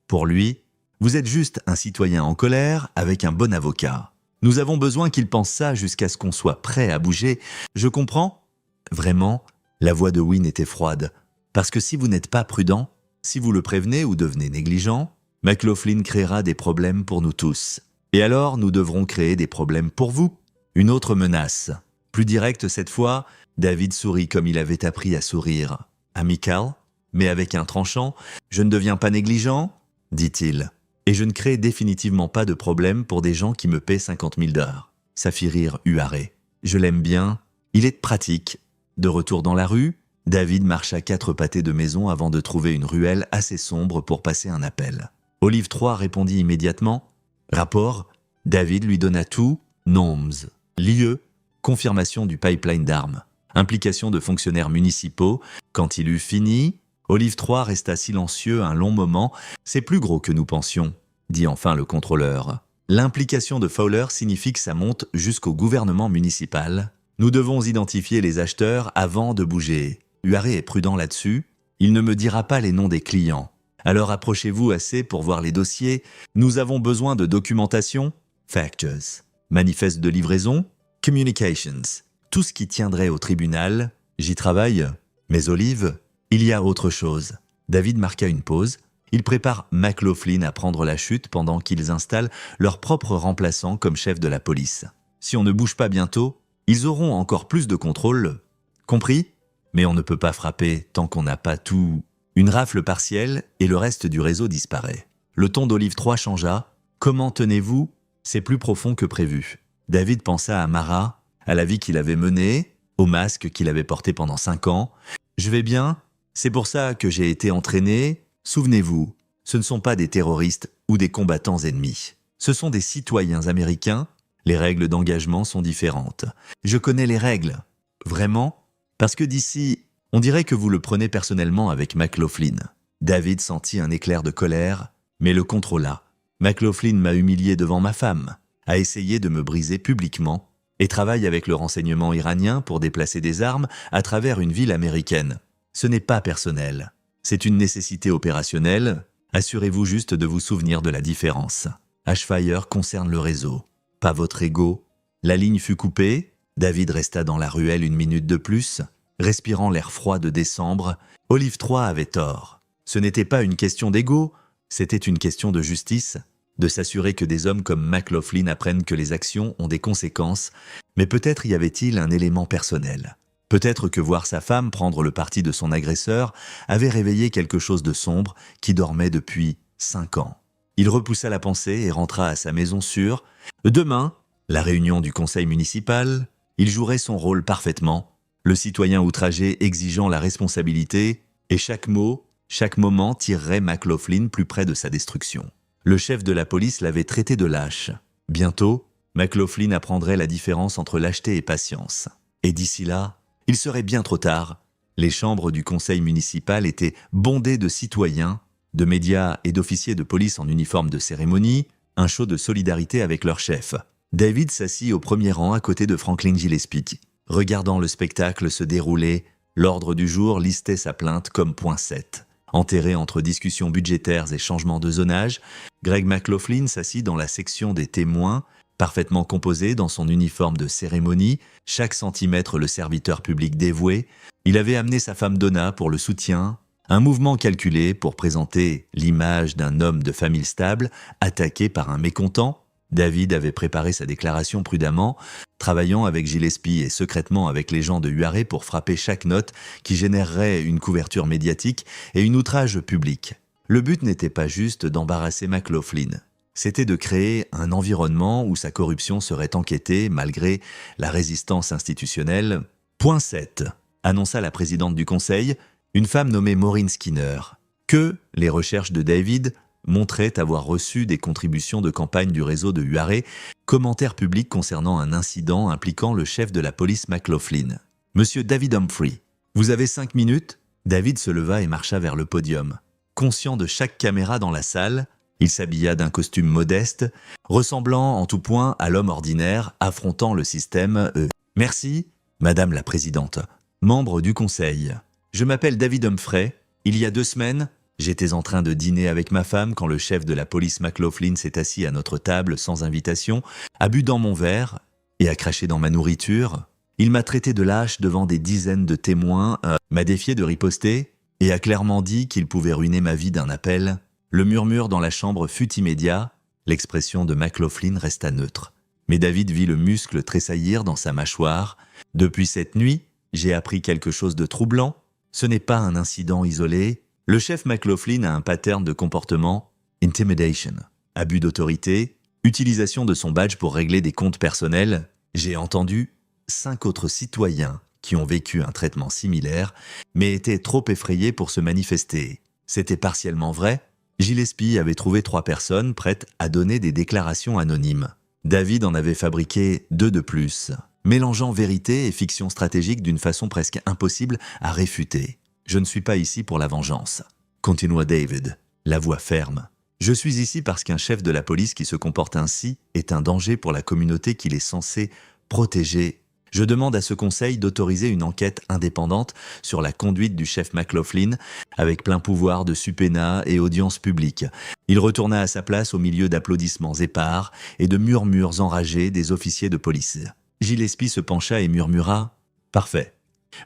Pour lui, vous êtes juste un citoyen en colère avec un bon avocat. Nous avons besoin qu'il pense ça jusqu'à ce qu'on soit prêt à bouger. Je comprends? Vraiment, la voix de Wynne était froide. Parce que si vous n'êtes pas prudent, si vous le prévenez ou devenez négligent, McLaughlin créera des problèmes pour nous tous. Et alors, nous devrons créer des problèmes pour vous. Une autre menace. Plus directe cette fois, David sourit comme il avait appris à sourire. Amical, mais avec un tranchant. Je ne deviens pas négligent, dit-il. Et je ne crée définitivement pas de problème pour des gens qui me paient 50 000 $. Ça fit rire Huaré. Je l'aime bien. Il est pratique. De retour dans la rue, David marcha 4 pâtés de maison avant de trouver une ruelle assez sombre pour passer un appel. Olive 3 répondit immédiatement. Rapport, David lui donna tout, noms, lieu, confirmation du pipeline d'armes, implication de fonctionnaires municipaux. Quand il eut fini, Olive 3 resta silencieux un long moment. C'est plus gros que nous pensions, dit enfin le contrôleur. L'implication de Fowler signifie que ça monte jusqu'au gouvernement municipal. Nous devons identifier les acheteurs avant de bouger. Huaré est prudent là-dessus. Il ne me dira pas les noms des clients. Alors approchez-vous assez pour voir les dossiers. Nous avons besoin de documentation. Factors. Manifeste de livraison. Communications. Tout ce qui tiendrait au tribunal. J'y travaille. Mais Olive, il y a autre chose. David marqua une pause. Il prépare McLaughlin à prendre la chute pendant qu'ils installent leur propre remplaçant comme chef de la police. Si on ne bouge pas bientôt, ils auront encore plus de contrôle. Compris? Mais on ne peut pas frapper tant qu'on n'a pas tout. Une rafle partielle et le reste du réseau disparaît. Le ton d'Olive 3 changea. Comment tenez-vous? C'est plus profond que prévu. David pensa à Mara, à la vie qu'il avait menée, au masque qu'il avait porté pendant 5 ans. Je vais bien? C'est pour ça que j'ai été entraîné. Souvenez-vous, ce ne sont pas des terroristes ou des combattants ennemis. Ce sont des citoyens américains. Les règles d'engagement sont différentes. Je connais les règles. Vraiment? Parce que d'ici, on dirait que vous le prenez personnellement avec McLaughlin. David sentit un éclair de colère, mais le contrôla. McLaughlin m'a humilié devant ma femme, a essayé de me briser publiquement. et travaille avec le renseignement iranien pour déplacer des armes à travers une ville américaine. Ce n'est pas personnel. C'est une nécessité opérationnelle. Assurez-vous juste de vous souvenir de la différence. Ashfire concerne le réseau, pas votre ego. La ligne fut coupée. David resta dans la ruelle 1 minute de plus, respirant l'air froid de décembre. Olive 3 avait tort. Ce n'était pas une question d'ego, c'était une question de justice, de s'assurer que des hommes comme McLaughlin apprennent que les actions ont des conséquences, mais peut-être y avait-il un élément personnel. Peut-être que voir sa femme prendre le parti de son agresseur avait réveillé quelque chose de sombre qui dormait depuis 5 ans. Il repoussa la pensée et rentra à sa maison sûre. Demain, la réunion du conseil municipal, il jouerait son rôle parfaitement, le citoyen outragé exigeant la responsabilité, et chaque mot, chaque moment tirerait McLaughlin plus près de sa destruction. Le chef de la police l'avait traité de lâche. Bientôt, McLaughlin apprendrait la différence entre lâcheté et patience. Et d'ici là, il serait bien trop tard. Les chambres du conseil municipal étaient bondées de citoyens, de médias et d'officiers de police en uniforme de cérémonie, un show de solidarité avec leur chef. David s'assit au premier rang à côté de Franklin Gillespie. Regardant le spectacle se dérouler, l'ordre du jour listait sa plainte comme point 7. Enterré entre discussions budgétaires et changements de zonage, Greg McLaughlin s'assit dans la section des témoins, parfaitement composé dans son uniforme de cérémonie, chaque centimètre le serviteur public dévoué. Il avait amené sa femme Donna pour le soutien, un mouvement calculé pour présenter l'image d'un homme de famille stable attaqué par un mécontent. David avait préparé sa déclaration prudemment, travaillant avec Gillespie et secrètement avec les gens de URA pour frapper chaque note qui générerait une couverture médiatique et une outrage public. Le but n'était pas juste d'embarrasser McLaughlin. C'était de créer un environnement où sa corruption serait enquêtée malgré la résistance institutionnelle. Point 7, annonça la présidente du conseil, une femme nommée Maureen Skinner, que les recherches de David montraient avoir reçu des contributions de campagne du réseau de URA, commentaires publics concernant un incident impliquant le chef de la police McLaughlin. « Monsieur David Humphrey, vous avez 5 minutes ?» David se leva et marcha vers le podium. Conscient de chaque caméra dans la salle, il s'habilla d'un costume modeste, ressemblant en tout point à l'homme ordinaire affrontant le système. Merci, Madame la Présidente, membre du Conseil. Je m'appelle David Humphrey. Il y a 2 semaines, j'étais en train de dîner avec ma femme quand le chef de la police McLaughlin s'est assis à notre table sans invitation, a bu dans mon verre et a craché dans ma nourriture. Il m'a traité de lâche devant des dizaines de témoins, m'a défié de riposter et a clairement dit qu'il pouvait ruiner ma vie d'un appel. Le murmure dans la chambre fut immédiat, l'expression de McLaughlin resta neutre. Mais David vit le muscle tressaillir dans sa mâchoire. Depuis cette nuit, j'ai appris quelque chose de troublant. Ce n'est pas un incident isolé. Le chef McLaughlin a un pattern de comportement, intimidation, abus d'autorité, utilisation de son badge pour régler des comptes personnels. J'ai entendu 5 autres citoyens qui ont vécu un traitement similaire, mais étaient trop effrayés pour se manifester. C'était partiellement vrai. Gillespie avait trouvé 3 personnes prêtes à donner des déclarations anonymes. David en avait fabriqué 2 de plus, mélangeant vérité et fiction stratégique d'une façon presque impossible à réfuter. Je ne suis pas ici pour la vengeance, continua David, la voix ferme. Je suis ici parce qu'un chef de la police qui se comporte ainsi est un danger pour la communauté qu'il est censé protéger. Je demande à ce conseil d'autoriser une enquête indépendante sur la conduite du chef McLaughlin avec plein pouvoir de subpoena et audience publique. Il retourna à sa place au milieu d'applaudissements épars et de murmures enragés des officiers de police. Gillespie se pencha et murmura « Parfait.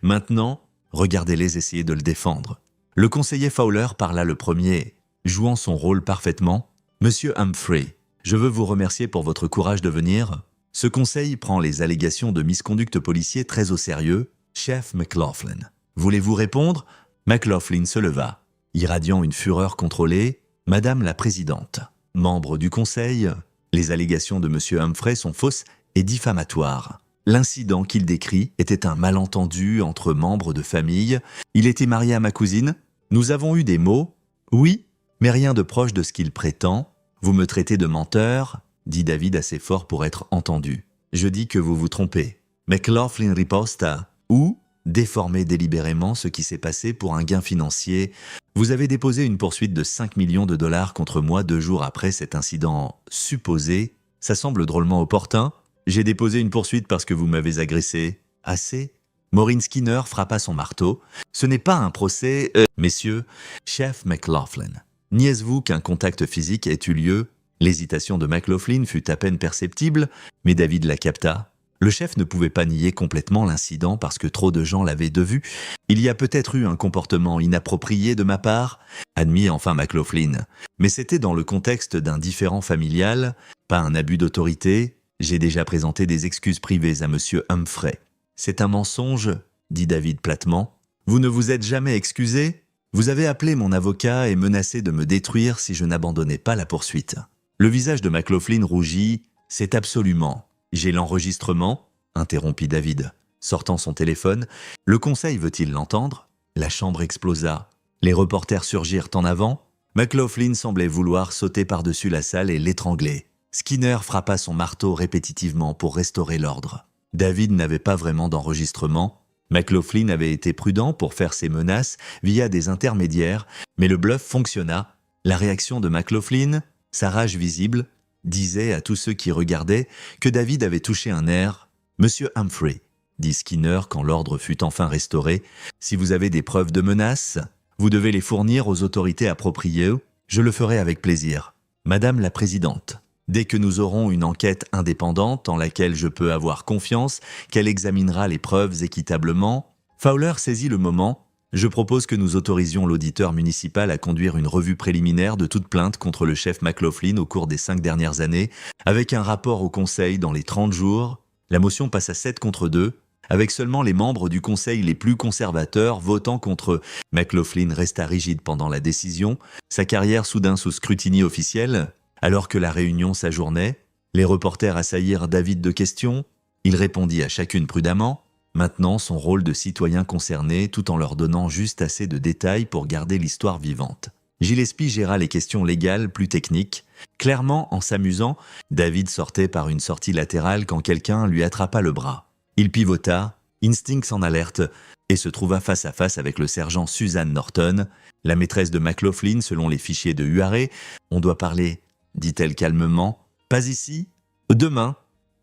Maintenant, regardez-les essayer de le défendre. » Le conseiller Fowler parla le premier, jouant son rôle parfaitement. « Monsieur Humphrey, je veux vous remercier pour votre courage de venir. » Ce conseil prend les allégations de misconduite policier très au sérieux. Chef McLaughlin. Voulez-vous répondre ? McLaughlin se leva, irradiant une fureur contrôlée. Madame la Présidente, membre du conseil, les allégations de Monsieur Humphrey sont fausses et diffamatoires. L'incident qu'il décrit était un malentendu entre membres de famille. Il était marié à ma cousine. Nous avons eu des mots. Oui, mais rien de proche de ce qu'il prétend. Vous me traitez de menteur, dit David assez fort pour être entendu. Je dis que vous vous trompez. McLaughlin riposta, ou déformez délibérément ce qui s'est passé pour un gain financier. Vous avez déposé une poursuite de 5 millions de dollars contre moi 2 jours après cet incident supposé. Ça semble drôlement opportun. J'ai déposé une poursuite parce que vous m'avez agressé. Assez ?» Maureen Skinner frappa son marteau. « Ce n'est pas un procès, messieurs. Chef McLaughlin, niaise-vous qu'un contact physique ait eu lieu ?» L'hésitation de McLaughlin fut à peine perceptible, mais David la capta. Le chef ne pouvait pas nier complètement l'incident parce que trop de gens l'avaient de vue. « Il y a peut-être eu un comportement inapproprié de ma part ?» admit enfin McLaughlin. « Mais c'était dans le contexte d'un différend familial, pas un abus d'autorité. J'ai déjà présenté des excuses privées à Monsieur Humphrey. » « C'est un mensonge, » dit David platement. « Vous ne vous êtes jamais excusé ? Vous avez appelé mon avocat et menacé de me détruire si je n'abandonnais pas la poursuite. » Le visage de McLaughlin rougit. « C'est absolument. »« J'ai l'enregistrement ?» interrompit David, sortant son téléphone. « Le conseil veut-il l'entendre ?» La chambre explosa. Les reporters surgirent en avant. McLaughlin semblait vouloir sauter par-dessus la salle et l'étrangler. Skinner frappa son marteau répétitivement pour restaurer l'ordre. David n'avait pas vraiment d'enregistrement. McLaughlin avait été prudent pour faire ses menaces via des intermédiaires, mais le bluff fonctionna. La réaction de McLaughlin, sa rage visible, disait à tous ceux qui regardaient que David avait touché un nerf. « Monsieur Humphrey, » dit Skinner quand l'ordre fut enfin restauré, « si vous avez des preuves de menaces, vous devez les fournir aux autorités appropriées. Je le ferai avec plaisir. Madame la Présidente, dès que nous aurons une enquête indépendante en laquelle je peux avoir confiance, qu'elle examinera les preuves équitablement, » Fowler saisit le moment. « Je propose que nous autorisions l'auditeur municipal à conduire une revue préliminaire de toute plainte contre le chef McLaughlin au cours des 5 dernières années, avec un rapport au Conseil dans les 30 jours. » La motion passe à 7 contre 2, avec seulement les membres du Conseil les plus conservateurs votant contre. McLaughlin resta rigide pendant la décision, sa carrière soudain sous scrutiny officiel. Alors que la réunion s'ajournait, les reporters assaillirent David de questions. Il répondit à chacune prudemment, maintenant son rôle de citoyen concerné tout en leur donnant juste assez de détails pour garder l'histoire vivante. Gillespie géra les questions légales plus techniques. Clairement, en s'amusant, David sortait par une sortie latérale quand quelqu'un lui attrapa le bras. Il pivota, instincts en alerte, et se trouva face à face avec le sergent Susan Norton, la maîtresse de McLaughlin selon les fichiers de URA. « On doit parler », dit-elle calmement. « Pas ici. Demain.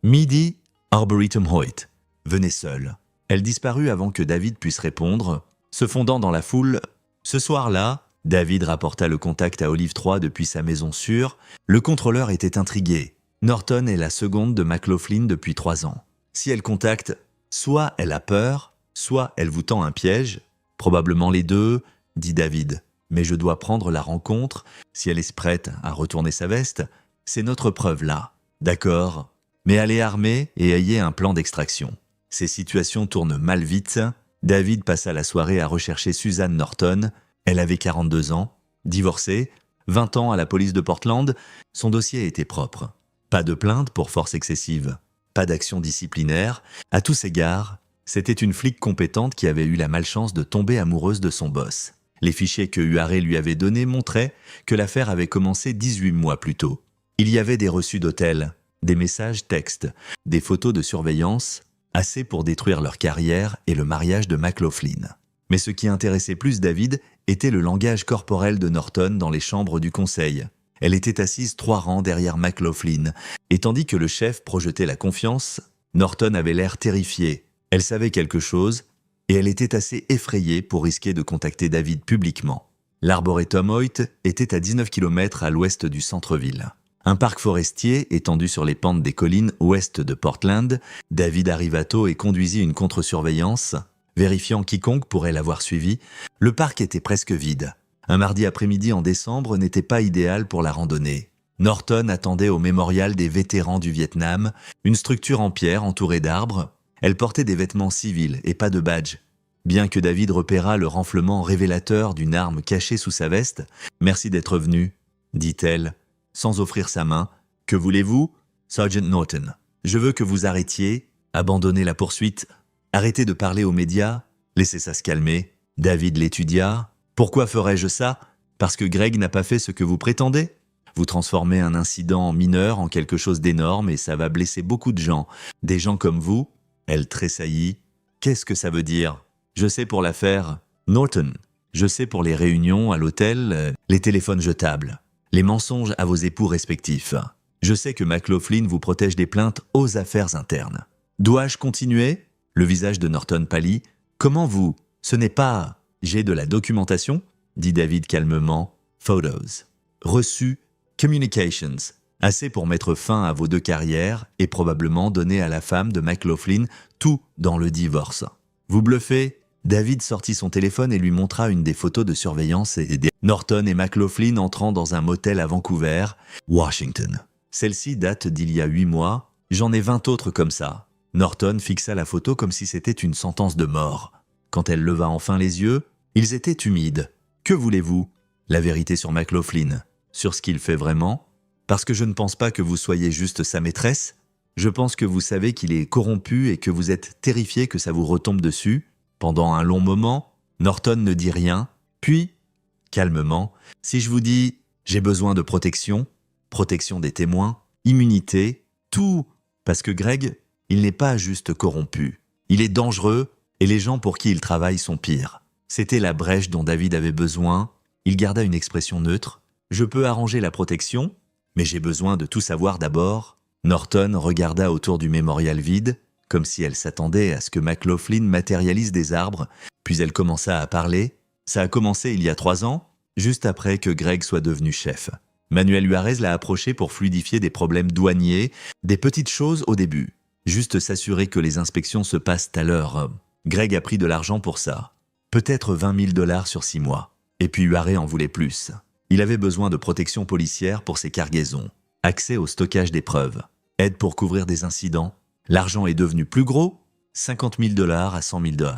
Midi, Arboretum Hoyt. Venez seul. » Elle disparut avant que David puisse répondre. Se fondant dans la foule, « Ce soir-là, » David rapporta le contact à Olive 3 depuis sa maison sûre. Le contrôleur était intrigué. Norton est la seconde de McLaughlin depuis 3 ans. Si elle contacte, soit elle a peur, soit elle vous tend un piège. Probablement les deux, dit David. Mais je dois prendre la rencontre. Si elle est prête à retourner sa veste, c'est notre preuve là. D'accord. Mais allez armé et ayez un plan d'extraction. Ces situations tournent mal vite. David passa la soirée à rechercher Susan Norton. Elle avait 42 ans, divorcée, 20 ans à la police de Portland. Son dossier était propre. Pas de plainte pour force excessive. Pas d'action disciplinaire. À tous égards, c'était une flic compétente qui avait eu la malchance de tomber amoureuse de son boss. Les fichiers que URA lui avait donnés montraient que l'affaire avait commencé 18 mois plus tôt. Il y avait des reçus d'hôtel, des messages textes, des photos de surveillance, assez pour détruire leur carrière et le mariage de McLaughlin. Mais ce qui intéressait plus David était le langage corporel de Norton dans les chambres du conseil. Elle était assise 3 rangs derrière McLaughlin, et tandis que le chef projetait la confiance, Norton avait l'air terrifiée. Elle savait quelque chose, et elle était assez effrayée pour risquer de contacter David publiquement. L'Arboretum Hoyt était à 19 km à l'ouest du centre-ville. Un parc forestier étendu sur les pentes des collines ouest de Portland. David arriva tôt et conduisit une contre-surveillance, vérifiant quiconque pourrait l'avoir suivi. Le parc était presque vide. Un mardi après-midi en décembre n'était pas idéal pour la randonnée. Norton attendait au mémorial des vétérans du Vietnam, une structure en pierre entourée d'arbres. Elle portait des vêtements civils et pas de badge. Bien que David repérât le renflement révélateur d'une arme cachée sous sa veste, « Merci d'être venu », dit-elle, sans offrir sa main. « Que voulez-vous, Sergeant Norton ? Je veux que vous arrêtiez, abandonnez la poursuite, arrêtez de parler aux médias, laissez ça se calmer. » David l'étudia. « Pourquoi ferais-je ça ? Parce que Greg n'a pas fait ce que vous prétendez ? Vous transformez un incident mineur en quelque chose d'énorme et ça va blesser beaucoup de gens. Des gens comme vous. » Elle tressaillit. « Qu'est-ce que ça veut dire ? Je sais pour l'affaire Norton. Je sais pour les réunions à l'hôtel, les téléphones jetables, les mensonges à vos époux respectifs. Je sais que McLaughlin vous protège des plaintes aux affaires internes. Dois-je continuer? Le visage de Norton pâlit. Comment vous? Ce n'est pas... J'ai de la documentation, dit David calmement. Photos. Reçu. Communications. Assez pour mettre fin à vos deux carrières et probablement donner à la femme de McLaughlin tout dans le divorce. Vous bluffez? David sortit son téléphone et lui montra une des photos de surveillance et des Norton et McLaughlin entrant dans un motel à Vancouver, Washington. Celle-ci date d'il y a 8 mois. J'en ai 20 autres comme ça. Norton fixa la photo comme si c'était une sentence de mort. Quand elle leva enfin les yeux, ils étaient humides. Que voulez-vous? La vérité sur McLaughlin. Sur ce qu'il fait vraiment? Parce que je ne pense pas que vous soyez juste sa maîtresse. Je pense que vous savez qu'il est corrompu et que vous êtes terrifié que ça vous retombe dessus. Pendant un long moment, Norton ne dit rien. Puis, calmement, si je vous dis « j'ai besoin de protection », protection des témoins, immunité, tout, parce que Greg, il n'est pas juste corrompu. Il est dangereux et les gens pour qui il travaille sont pires. C'était la brèche dont David avait besoin. Il garda une expression neutre. « Je peux arranger la protection, mais j'ai besoin de tout savoir d'abord. » Norton regarda autour du mémorial vide, comme si elle s'attendait à ce que McLaughlin matérialise des arbres, puis elle commença à parler. Ça a commencé il y a 3 ans, juste après que Greg soit devenu chef. Manuel Juarez l'a approché pour fluidifier des problèmes douaniers, des petites choses au début. Juste s'assurer que les inspections se passent à l'heure. Greg a pris de l'argent pour ça. Peut-être 20 000 $ sur 6 mois. Et puis Juarez en voulait plus. Il avait besoin de protection policière pour ses cargaisons. Accès au stockage des preuves. Aide pour couvrir des incidents. L'argent est devenu plus gros, 50 000 $ à 100 000 $.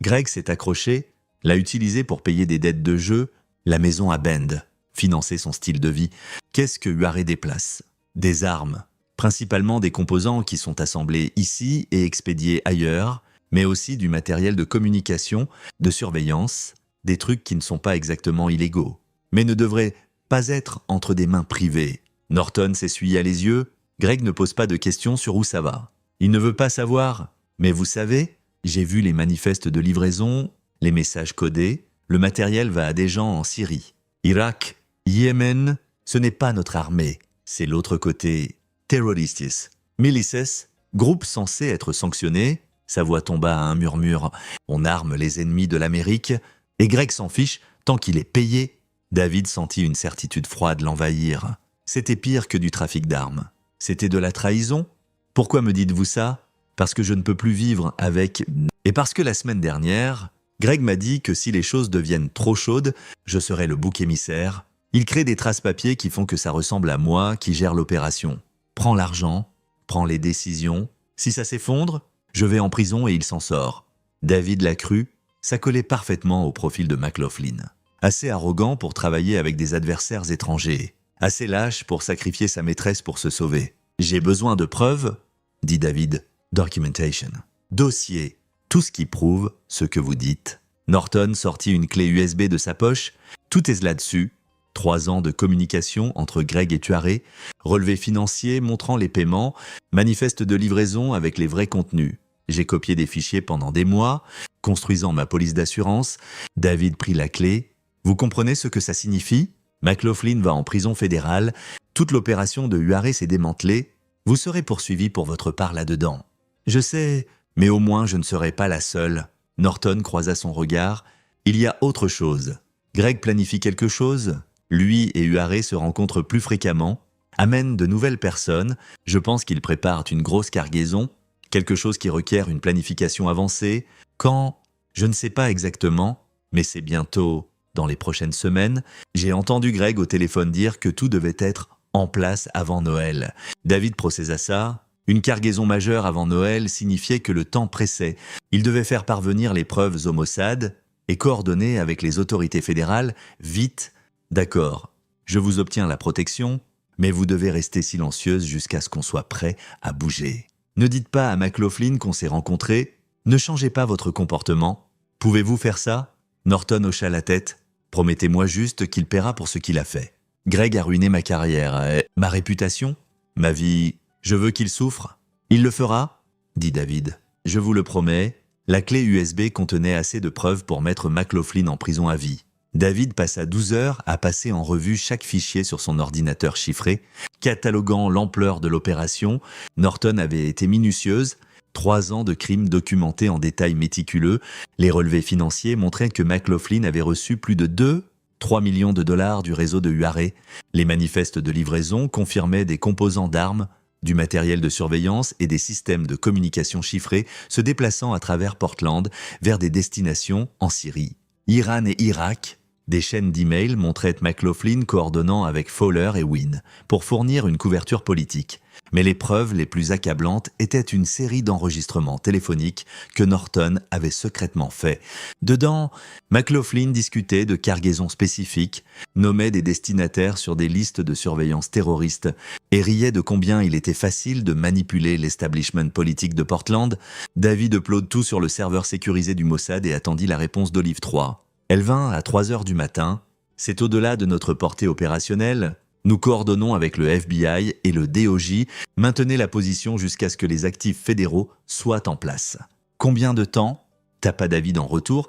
Greg s'est accroché, l'a utilisé pour payer des dettes de jeu, la maison à Bend, financer son style de vie. Qu'est-ce que Juarez déplace? Des armes, principalement des composants qui sont assemblés ici et expédiés ailleurs, mais aussi du matériel de communication, de surveillance, des trucs qui ne sont pas exactement illégaux, mais ne devraient pas être entre des mains privées. Norton s'essuya les yeux. Greg ne pose pas de questions sur où ça va. Il ne veut pas savoir. Mais vous savez, j'ai vu les manifestes de livraison, les messages codés. Le matériel va à des gens en Syrie, Irak, Yémen. Ce n'est pas notre armée. C'est l'autre côté. Terroristes, milices, groupe censé être sanctionné. Sa voix tomba à un murmure. On arme les ennemis de l'Amérique. Et Greg s'en fiche tant qu'il est payé. David sentit une certitude froide l'envahir. C'était pire que du trafic d'armes. C'était de la trahison? Pourquoi me dites-vous ça? Parce que je ne peux plus vivre avec... Et parce que la semaine dernière, Greg m'a dit que si les choses deviennent trop chaudes, je serai le bouc émissaire. Il crée des traces papier qui font que ça ressemble à moi qui gère l'opération. Prends l'argent, prends les décisions. Si ça s'effondre, je vais en prison et il s'en sort. David l'a cru, ça collait parfaitement au profil de McLaughlin. Assez arrogant pour travailler avec des adversaires étrangers. Assez lâche pour sacrifier sa maîtresse pour se sauver. « J'ai besoin de preuves », dit David. « Documentation. Dossier. Tout ce qui prouve ce que vous dites. » Norton sortit une clé USB de sa poche. Tout est là-dessus. 3 ans de communication entre Greg et Juarez, relevé financier montrant les paiements, manifeste de livraison avec les vrais contenus. J'ai copié des fichiers pendant des mois, construisant ma police d'assurance. David prit la clé. Vous comprenez ce que ça signifie? McLaughlin va en prison fédérale. Toute l'opération de Juarez s'est démantelée. Vous serez poursuivi pour votre part là-dedans. Je sais, mais au moins je ne serai pas la seule. Norton croisa son regard. Il y a autre chose. Greg planifie quelque chose. Lui et Juarez se rencontrent plus fréquemment, amènent de nouvelles personnes. Je pense qu'ils préparent une grosse cargaison, quelque chose qui requiert une planification avancée. Quand? Je ne sais pas exactement, mais c'est bientôt, dans les prochaines semaines. J'ai entendu Greg au téléphone dire que tout devait être en place avant Noël. David procéda ça. Une cargaison majeure avant Noël signifiait que le temps pressait. Il devait faire parvenir les preuves au Mossad et coordonner avec les autorités fédérales vite. D'accord, je vous obtiens la protection, mais vous devez rester silencieuse jusqu'à ce qu'on soit prêt à bouger. Ne dites pas à McLaughlin qu'on s'est rencontrés. Ne changez pas votre comportement. Pouvez-vous faire ça? Norton hocha la tête. Promettez-moi juste qu'il paiera pour ce qu'il a fait. Greg a ruiné ma carrière, ma réputation, ma vie. Je veux qu'il souffre. Il le fera? Dit David. Je vous le promets. La clé USB contenait assez de preuves pour mettre McLaughlin en prison à vie. David passa 12 heures à passer en revue chaque fichier sur son ordinateur chiffré. Cataloguant l'ampleur de l'opération, Norton avait été minutieuse. 3 ans de crimes documentés en détail méticuleux. Les relevés financiers montraient que McLaughlin avait reçu plus de 3 millions de dollars du réseau de Huaré. Les manifestes de livraison confirmaient des composants d'armes, du matériel de surveillance et des systèmes de communication chiffrés se déplaçant à travers Portland vers des destinations en Syrie, Iran et Irak. Des chaînes d'emails montraient McLaughlin coordonnant avec Fowler et Wynne pour fournir une couverture politique. Mais les preuves les plus accablantes étaient une série d'enregistrements téléphoniques que Norton avait secrètement faits. Dedans, McLaughlin discutait de cargaisons spécifiques, nommait des destinataires sur des listes de surveillance terroristes et riait de combien il était facile de manipuler l'establishment politique de Portland. David upload tout sur le serveur sécurisé du Mossad et attendit la réponse d'Olive 3. Elle vint à 3 heures du matin. C'est au-delà de notre portée opérationnelle. Nous coordonnons avec le FBI et le DOJ. Maintenez la position jusqu'à ce que les actifs fédéraux soient en place. Combien de temps ? Tapa David en retour.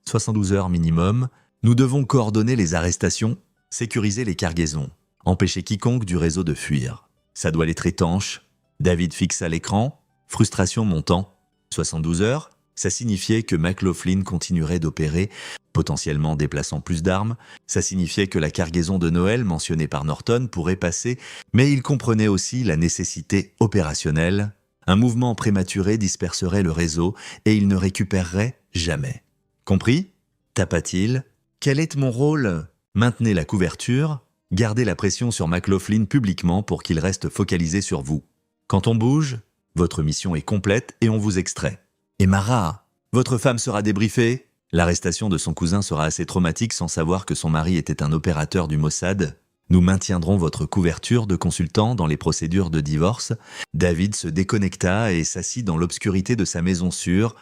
72 heures minimum. Nous devons coordonner les arrestations, sécuriser les cargaisons, empêcher quiconque du réseau de fuir. Ça doit être étanche. David fixa l'écran. Frustration montant. 72 heures. Ça signifiait que McLaughlin continuerait d'opérer, potentiellement déplaçant plus d'armes. Ça signifiait que la cargaison de Noël mentionnée par Norton pourrait passer, mais il comprenait aussi la nécessité opérationnelle. Un mouvement prématuré disperserait le réseau et il ne récupérerait jamais. Compris ? Tapa-t-il. Quel est mon rôle ? Maintenez la couverture, gardez la pression sur McLaughlin publiquement pour qu'il reste focalisé sur vous. Quand on bouge, votre mission est complète et on vous extrait. Et Mara, votre femme sera débriefée. L'arrestation de son cousin sera assez traumatique sans savoir que son mari était un opérateur du Mossad. Nous maintiendrons votre couverture de consultant dans les procédures de divorce. David se déconnecta et s'assit dans l'obscurité de sa maison sûre.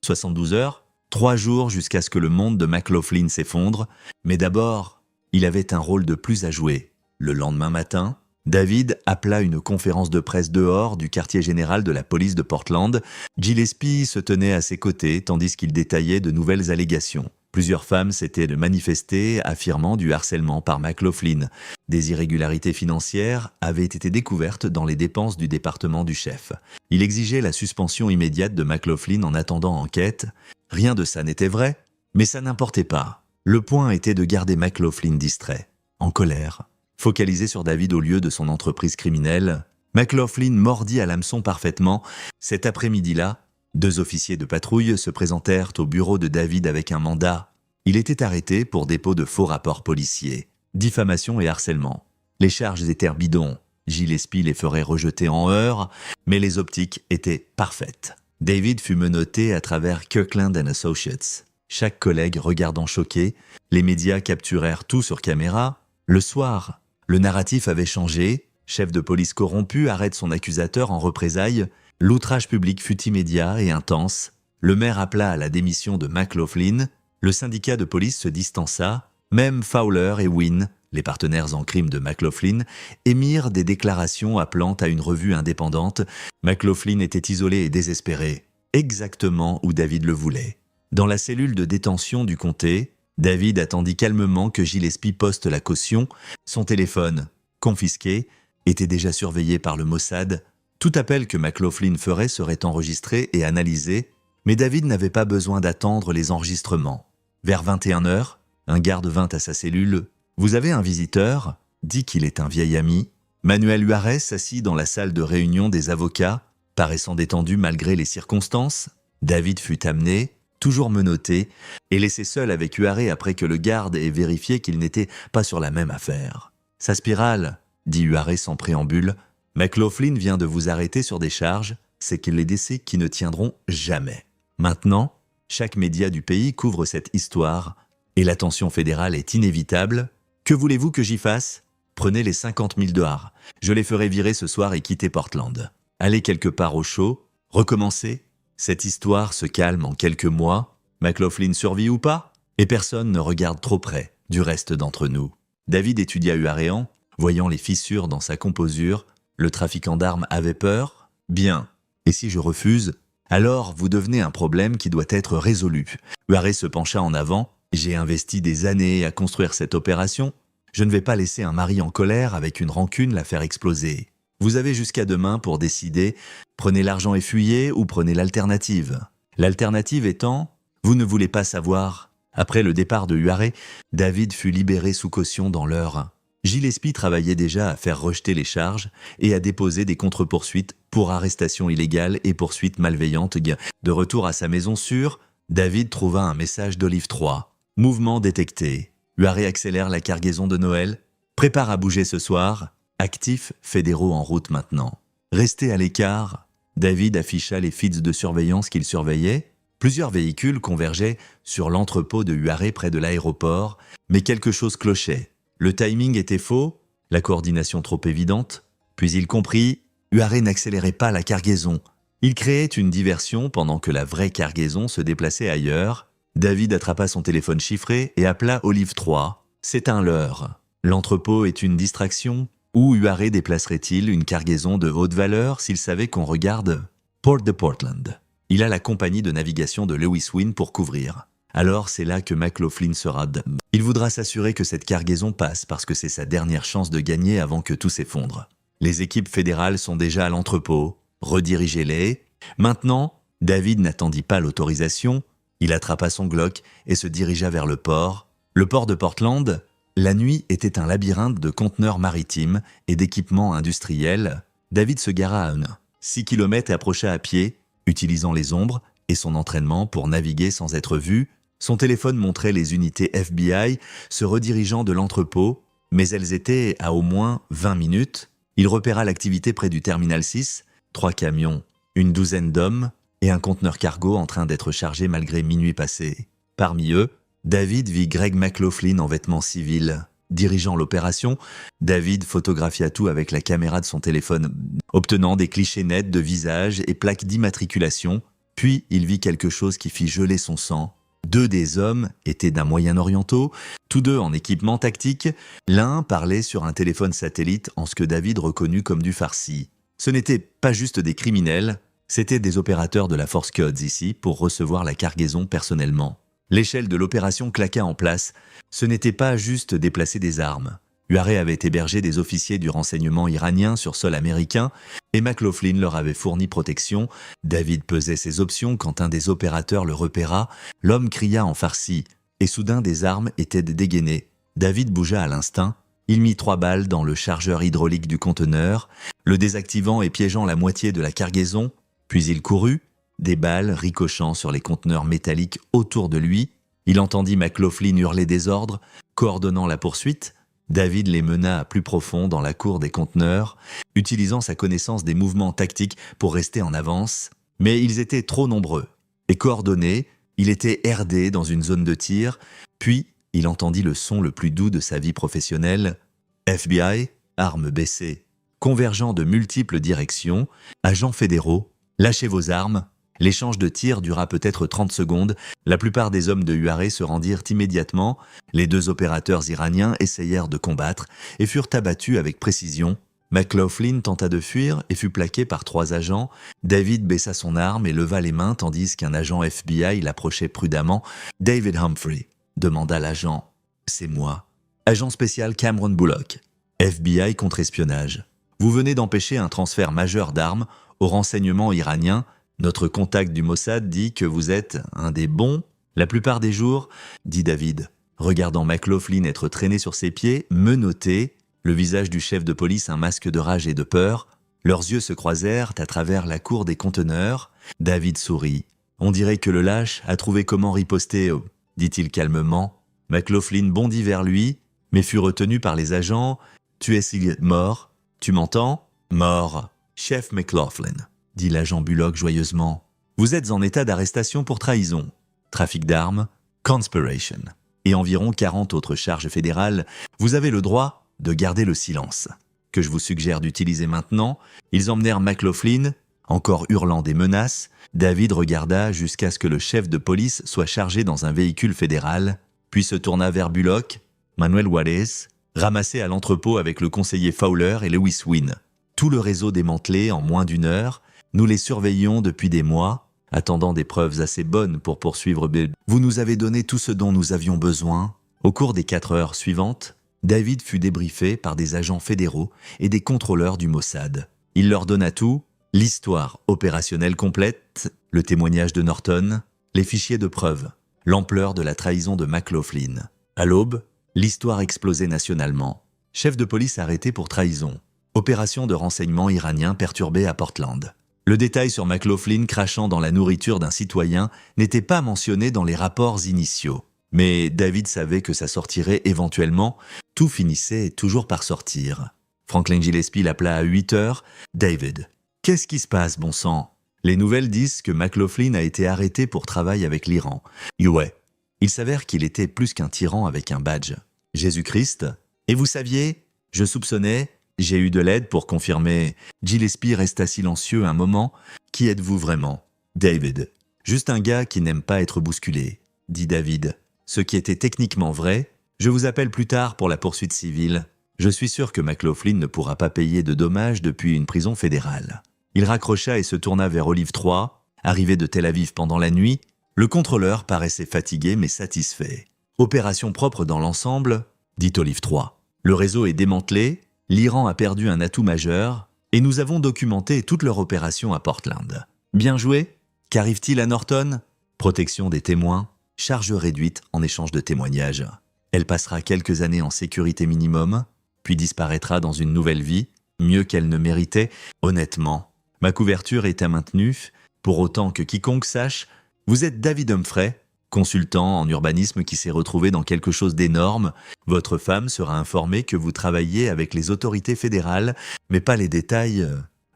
72 heures, 3 jours jusqu'à ce que le monde de McLaughlin s'effondre. Mais d'abord, il avait un rôle de plus à jouer. Le lendemain matin, David appela une conférence de presse dehors du quartier général de la police de Portland. Gillespie se tenait à ses côtés tandis qu'il détaillait de nouvelles allégations. Plusieurs femmes s'étaient manifestées affirmant du harcèlement par McLaughlin. Des irrégularités financières avaient été découvertes dans les dépenses du département du chef. Il exigeait la suspension immédiate de McLaughlin en attendant enquête. Rien de ça n'était vrai, mais ça n'importait pas. Le point était de garder McLaughlin distrait, en colère. Focalisé sur David au lieu de son entreprise criminelle, McLaughlin mordit à l'hameçon parfaitement. Cet après-midi-là, 2 officiers de patrouille se présentèrent au bureau de David avec un mandat. Il était arrêté pour dépôt de faux rapports policiers, diffamation et harcèlement. Les charges étaient bidons. Gillespie les ferait rejeter en heurts, mais les optiques étaient parfaites. David fut menotté à travers Kirkland & Associates. Chaque collègue regardant choqué, les médias capturèrent tout sur caméra. Le soir, le narratif avait changé. Chef de police corrompu arrête son accusateur en représailles. L'outrage public fut immédiat et intense. Le maire appela à la démission de McLaughlin. Le syndicat de police se distança. Même Fowler et Wynne, les partenaires en crime de McLaughlin, émirent des déclarations appelant à une revue indépendante. McLaughlin était isolé et désespéré, exactement où David le voulait. Dans la cellule de détention du comté, David attendit calmement que Gillespie poste la caution. Son téléphone, confisqué, était déjà surveillé par le Mossad. Tout appel que McLaughlin ferait serait enregistré et analysé, mais David n'avait pas besoin d'attendre les enregistrements. Vers 21 heures, un garde vint à sa cellule. « Vous avez un visiteur ?» dit qu'il est un vieil ami. Manuel Juarez s'assit dans la salle de réunion des avocats, paraissant détendu malgré les circonstances. David fut amené, toujours menotté, et laissé seul avec Juarez après que le garde ait vérifié qu'il n'était pas sur la même affaire. « Sa spirale ?» dit Juarez sans préambule. « McLaughlin vient de vous arrêter sur des charges, c'est qu'il les décès qui ne tiendront jamais. Maintenant, chaque média du pays couvre cette histoire, et l'attention fédérale est inévitable. Que voulez-vous que j'y fasse ? Prenez les 50 000 $. Je les ferai virer ce soir et quitter Portland. Allez quelque part au chaud, recommencez. Cette histoire se calme en quelques mois. McLaughlin survit ou pas ? Et personne ne regarde trop près du reste d'entre nous. » David étudia Huaréan, voyant les fissures dans sa composure. Le trafiquant d'armes avait peur ? Bien. Et si je refuse ? Alors vous devenez un problème qui doit être résolu. Huarez se pencha en avant. J'ai investi des années à construire cette opération. Je ne vais pas laisser un mari en colère avec une rancune la faire exploser. Vous avez jusqu'à demain pour décider, prenez l'argent et fuyez ou prenez l'alternative. L'alternative étant, vous ne voulez pas savoir. Après le départ de Uharé, David fut libéré sous caution dans l'heure. Gillespie travaillait déjà à faire rejeter les charges et à déposer des contre-poursuites pour arrestation illégale et poursuites malveillantes. De retour à sa maison sûre, David trouva un message d'Olive 3. Mouvement détecté. Uharé accélère la cargaison de Noël. Prépare à bouger ce soir. Actifs fédéraux en route maintenant. Resté à l'écart, David afficha les feeds de surveillance qu'il surveillait. Plusieurs véhicules convergeaient sur l'entrepôt de Uharé près de l'aéroport, mais quelque chose clochait. Le timing était faux, la coordination trop évidente. Puis il comprit, Uharé n'accélérait pas la cargaison. Il créait une diversion pendant que la vraie cargaison se déplaçait ailleurs. David attrapa son téléphone chiffré et appela Olive 3. C'est un leurre. L'entrepôt est une distraction. Où Uharé déplacerait-il une cargaison de haute valeur s'il savait qu'on regarde Port de Portland? Il a la compagnie de navigation de Lewis Wynne pour couvrir. Alors c'est là que McLaughlin sera. Il voudra s'assurer que cette cargaison passe parce que c'est sa dernière chance de gagner avant que tout s'effondre. Les équipes fédérales sont déjà à l'entrepôt. Redirigez-les. Maintenant, David n'attendit pas l'autorisation. Il attrapa son Glock et se dirigea vers le port. Le port de Portland. La nuit était un labyrinthe de conteneurs maritimes et d'équipements industriels. David se gara à 6 km et approcha à pied, utilisant les ombres et son entraînement pour naviguer sans être vu. Son téléphone montrait les unités FBI se redirigeant de l'entrepôt, mais elles étaient à au moins 20 minutes. Il repéra l'activité près du Terminal 6, 3 camions, une douzaine d'hommes et un conteneur cargo en train d'être chargé malgré minuit passé. Parmi eux, David vit Greg McLaughlin en vêtements civils. Dirigeant l'opération, David photographia tout avec la caméra de son téléphone, obtenant des clichés nets de visage et plaques d'immatriculation. Puis il vit quelque chose qui fit geler son sang. 2 des hommes étaient d'un Moyen-Orientaux, tous 2 en équipement tactique. L'un parlait sur un téléphone satellite en ce que David reconnut comme du farsi. Ce n'étaient pas juste des criminels, c'étaient des opérateurs de la Force Codes ici pour recevoir la cargaison personnellement. L'échelle de l'opération claqua en place. Ce n'était pas juste déplacer des armes. Uharé avait hébergé des officiers du renseignement iranien sur sol américain et McLaughlin leur avait fourni protection. David pesait ses options quand un des opérateurs le repéra. L'homme cria en farsi et soudain des armes étaient dégainées. David bougea à l'instinct. Il mit 3 balles dans le chargeur hydraulique du conteneur, le désactivant et piégeant la moitié de la cargaison. Puis il courut. Des balles ricochant sur les conteneurs métalliques autour de lui. Il entendit McLaughlin hurler des ordres, coordonnant la poursuite. David les mena à plus profond dans la cour des conteneurs, utilisant sa connaissance des mouvements tactiques pour rester en avance. Mais ils étaient trop nombreux. Et coordonnés, il était herdé dans une zone de tir, puis il entendit le son le plus doux de sa vie professionnelle. FBI, armes baissées, convergeant de multiples directions, agents fédéraux, lâchez vos armes. L'échange de tirs dura peut-être 30 secondes. La plupart des hommes de Uharé se rendirent immédiatement. Les 2 opérateurs iraniens essayèrent de combattre et furent abattus avec précision. McLaughlin tenta de fuir et fut plaqué par 3 agents. David baissa son arme et leva les mains tandis qu'un agent FBI l'approchait prudemment. « David Humphrey », demanda l'agent. « C'est moi. » Agent spécial Cameron Bullock. FBI contre-espionnage. Vous venez d'empêcher un transfert majeur d'armes au renseignement iranien. Notre contact du Mossad dit que vous êtes un des bons la plupart des jours, dit David, regardant McLaughlin être traîné sur ses pieds, menotté, le visage du chef de police un masque de rage et de peur. Leurs yeux se croisèrent à travers la cour des conteneurs. David sourit. On dirait que le lâche a trouvé comment riposter, dit-il calmement. McLaughlin bondit vers lui, mais fut retenu par les agents. Tu es mort. Tu m'entends? Mort. Chef McLaughlin, dit l'agent Bullock joyeusement. Vous êtes en état d'arrestation pour trahison, trafic d'armes, conspiration et environ 40 autres charges fédérales. Vous avez le droit de garder le silence, que je vous suggère d'utiliser maintenant. Ils emmenèrent McLaughlin, encore hurlant des menaces. David regarda jusqu'à ce que le chef de police soit chargé dans un véhicule fédéral, puis se tourna vers Bullock, Manuel Wallace, ramassé à l'entrepôt avec le conseiller Fowler et Lewis Wynne. Tout le réseau démantelé en moins d'1 heure. Nous les surveillons depuis des mois. attendant des preuves assez bonnes pour poursuivre Bill. Vous nous avez donné tout ce dont nous avions besoin. Au cours des 4 heures suivantes, David fut débriefé par des agents fédéraux et des contrôleurs du Mossad. Il leur donna tout, l'histoire opérationnelle complète, le témoignage de Norton, les fichiers de preuves, l'ampleur de la trahison de McLaughlin. À l'aube, l'histoire explosait nationalement. Chef de police arrêté pour trahison. Opération de renseignement iranien perturbée à Portland. Le détail sur McLaughlin crachant dans la nourriture d'un citoyen n'était pas mentionné dans les rapports initiaux. Mais David savait que ça sortirait éventuellement. Tout finissait toujours par sortir. Franklin Gillespie l'appela à 8 heures. « David, qu'est-ce qui se passe, bon sang ?» Les nouvelles disent que McLaughlin a été arrêté pour travail avec l'Iran. Ouais. Il s'avère qu'il était plus qu'un tyran avec un badge. Jésus-Christ. Et vous saviez, je soupçonnais, j'ai eu de l'aide pour confirmer. Gillespie resta silencieux un moment. Qui êtes-vous vraiment? David. Juste un gars qui n'aime pas être bousculé, dit David. Ce qui était techniquement vrai. Je vous appelle plus tard pour la poursuite civile. Je suis sûr que McLaughlin ne pourra pas payer de dommages depuis une prison fédérale. Il raccrocha et se tourna vers Olive 3. Arrivé de Tel Aviv pendant la nuit, le contrôleur paraissait fatigué mais satisfait. Opération propre dans l'ensemble, dit Olive 3. Le réseau est démantelé, l'Iran a perdu un atout majeur et nous avons documenté toute leur opération à Portland. Bien joué? Qu'arrive-t-il à Norton? Protection des témoins, charge réduite en échange de témoignages. Elle passera quelques années en sécurité minimum, puis disparaîtra dans une nouvelle vie, mieux qu'elle ne méritait. Honnêtement, ma couverture était maintenue, pour autant que quiconque sache, vous êtes David Humphrey, consultant en urbanisme qui s'est retrouvé dans quelque chose d'énorme. Votre femme sera informée que vous travaillez avec les autorités fédérales, mais pas les détails.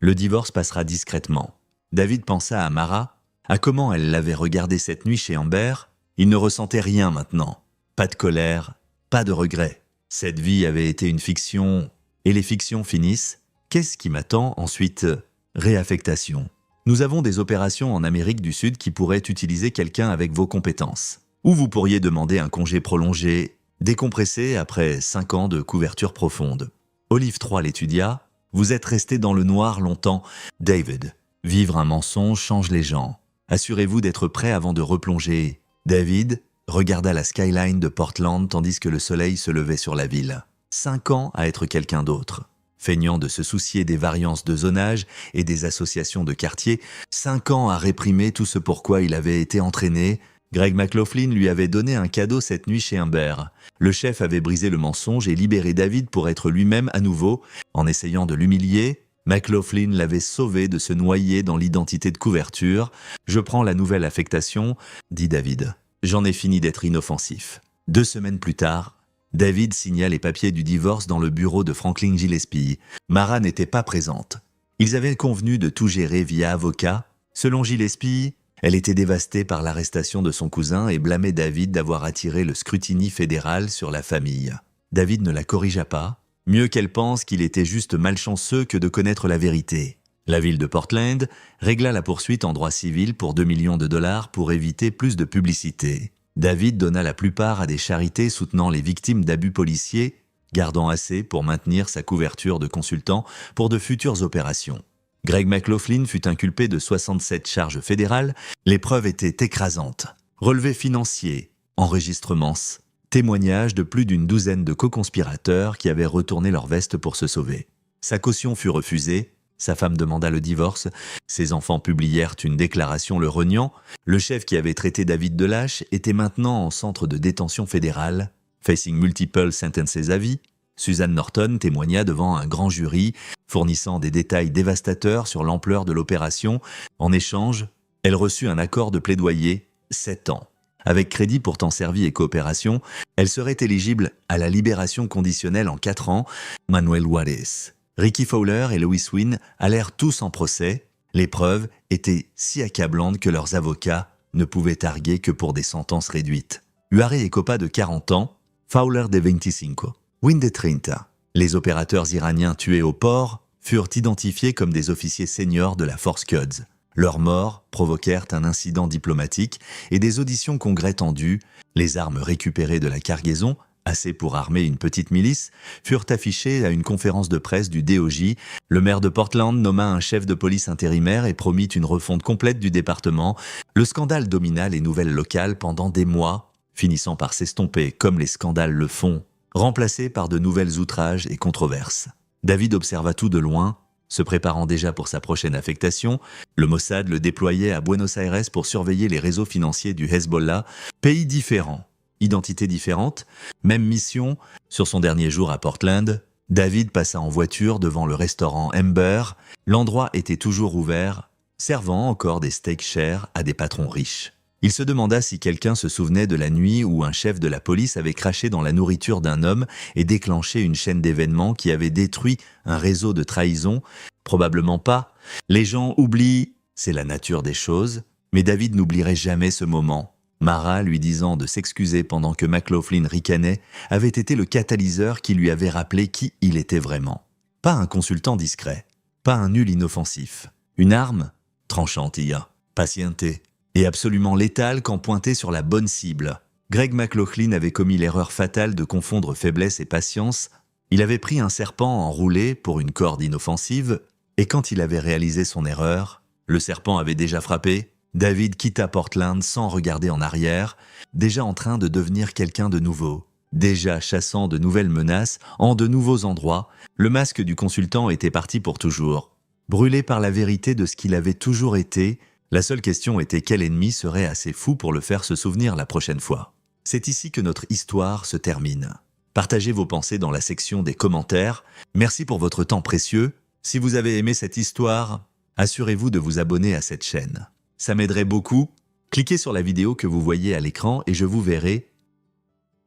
Le divorce passera discrètement. David pensa à Mara, à comment elle l'avait regardé cette nuit chez Amber. Il ne ressentait rien maintenant. Pas de colère, pas de regret. Cette vie avait été une fiction, et les fictions finissent. Qu'est-ce qui m'attend ensuite? Réaffectation. Nous avons des opérations en Amérique du Sud qui pourraient utiliser quelqu'un avec vos compétences. Ou vous pourriez demander un congé prolongé, décompressé après 5 ans de couverture profonde. Olive 3 l'étudia. Vous êtes resté dans le noir longtemps. David, vivre un mensonge change les gens. Assurez-vous d'être prêt avant de replonger. David regarda la skyline de Portland tandis que le soleil se levait sur la ville. 5 ans à être quelqu'un d'autre. Feignant de se soucier des variances de zonage et des associations de quartier, 5 ans à réprimer tout ce pourquoi il avait été entraîné. Greg McLaughlin lui avait donné un cadeau cette nuit chez Humbert. Le chef avait brisé le mensonge et libéré David pour être lui-même à nouveau. En essayant de l'humilier, McLaughlin l'avait sauvé de se noyer dans l'identité de couverture. « Je prends la nouvelle affectation », dit David. « J'en ai fini d'être inoffensif. » 2 semaines plus tard, David signa les papiers du divorce dans le bureau de Franklin Gillespie. Mara n'était pas présente. Ils avaient convenu de tout gérer via avocat. Selon Gillespie, elle était dévastée par l'arrestation de son cousin et blâmait David d'avoir attiré le scrutini fédéral sur la famille. David ne la corrigea pas. Mieux qu'elle pense qu'il était juste malchanceux que de connaître la vérité. La ville de Portland régla la poursuite en droit civil pour 2 millions de dollars pour éviter plus de publicité. David donna la plupart à des charités soutenant les victimes d'abus policiers, gardant assez pour maintenir sa couverture de consultant pour de futures opérations. Greg McLaughlin fut inculpé de 67 charges fédérales. Les preuves étaient écrasantes. Relevés financiers, enregistrements, témoignages de plus d'une douzaine de co-conspirateurs qui avaient retourné leur veste pour se sauver. Sa caution fut refusée. Sa femme demanda le divorce. Ses enfants publièrent une déclaration le reniant. Le chef qui avait traité David de lâche était maintenant en centre de détention fédérale. Facing multiple sentences à vie, Suzanne Norton témoigna devant un grand jury, fournissant des détails dévastateurs sur l'ampleur de l'opération. En échange, elle reçut un accord de plaidoyer, 7 ans. Avec crédit pour temps servi et coopération, elle serait éligible à la libération conditionnelle en 4 ans. Manuel Juarez, Ricky Fowler et Lois Wynne allèrent tous en procès. Les preuves étaient si accablantes que leurs avocats ne pouvaient arguer que pour des sentences réduites. Juarez écopa de 40 ans, Fowler de 25, Wynne de 30. Les opérateurs iraniens tués au port furent identifiés comme des officiers seniors de la force Quds. Leurs morts provoquèrent un incident diplomatique et des auditions congrès tendues. Les armes récupérées de la cargaison assez pour armer une petite milice, furent affichés à une conférence de presse du DOJ. Le maire de Portland nomma un chef de police intérimaire et promit une refonte complète du département. Le scandale domina les nouvelles locales pendant des mois, finissant par s'estomper comme les scandales le font, remplacés par de nouvelles outrages et controverses. David observa tout de loin, se préparant déjà pour sa prochaine affectation. Le Mossad le déployait à Buenos Aires pour surveiller les réseaux financiers du Hezbollah, pays différent. Identité différente, même mission. Sur son dernier jour à Portland, David passa en voiture devant le restaurant Ember. L'endroit était toujours ouvert, servant encore des steaks chers à des patrons riches. Il se demanda si quelqu'un se souvenait de la nuit où un chef de la police avait craché dans la nourriture d'un homme et déclenché une chaîne d'événements qui avait détruit un réseau de trahison. Probablement pas. Les gens oublient, c'est la nature des choses, mais David n'oublierait jamais ce moment. Mara, lui disant de s'excuser pendant que McLaughlin ricanait, avait été le catalyseur qui lui avait rappelé qui il était vraiment. Pas un consultant discret, pas un nul inoffensif. Une arme tranchante, patientée, et absolument létale quand pointée sur la bonne cible. Greg McLaughlin avait commis l'erreur fatale de confondre faiblesse et patience. Il avait pris un serpent enroulé pour une corde inoffensive, et quand il avait réalisé son erreur, le serpent avait déjà frappé. David quitta Portland sans regarder en arrière, déjà en train de devenir quelqu'un de nouveau, déjà chassant de nouvelles menaces en de nouveaux endroits. Le masque du consultant était parti pour toujours. Brûlé par la vérité de ce qu'il avait toujours été, la seule question était quel ennemi serait assez fou pour le faire se souvenir la prochaine fois. C'est ici que notre histoire se termine. Partagez vos pensées dans la section des commentaires. Merci pour votre temps précieux. Si vous avez aimé cette histoire, assurez-vous de vous abonner à cette chaîne. Ça m'aiderait beaucoup. Cliquez sur la vidéo que vous voyez à l'écran et je vous verrai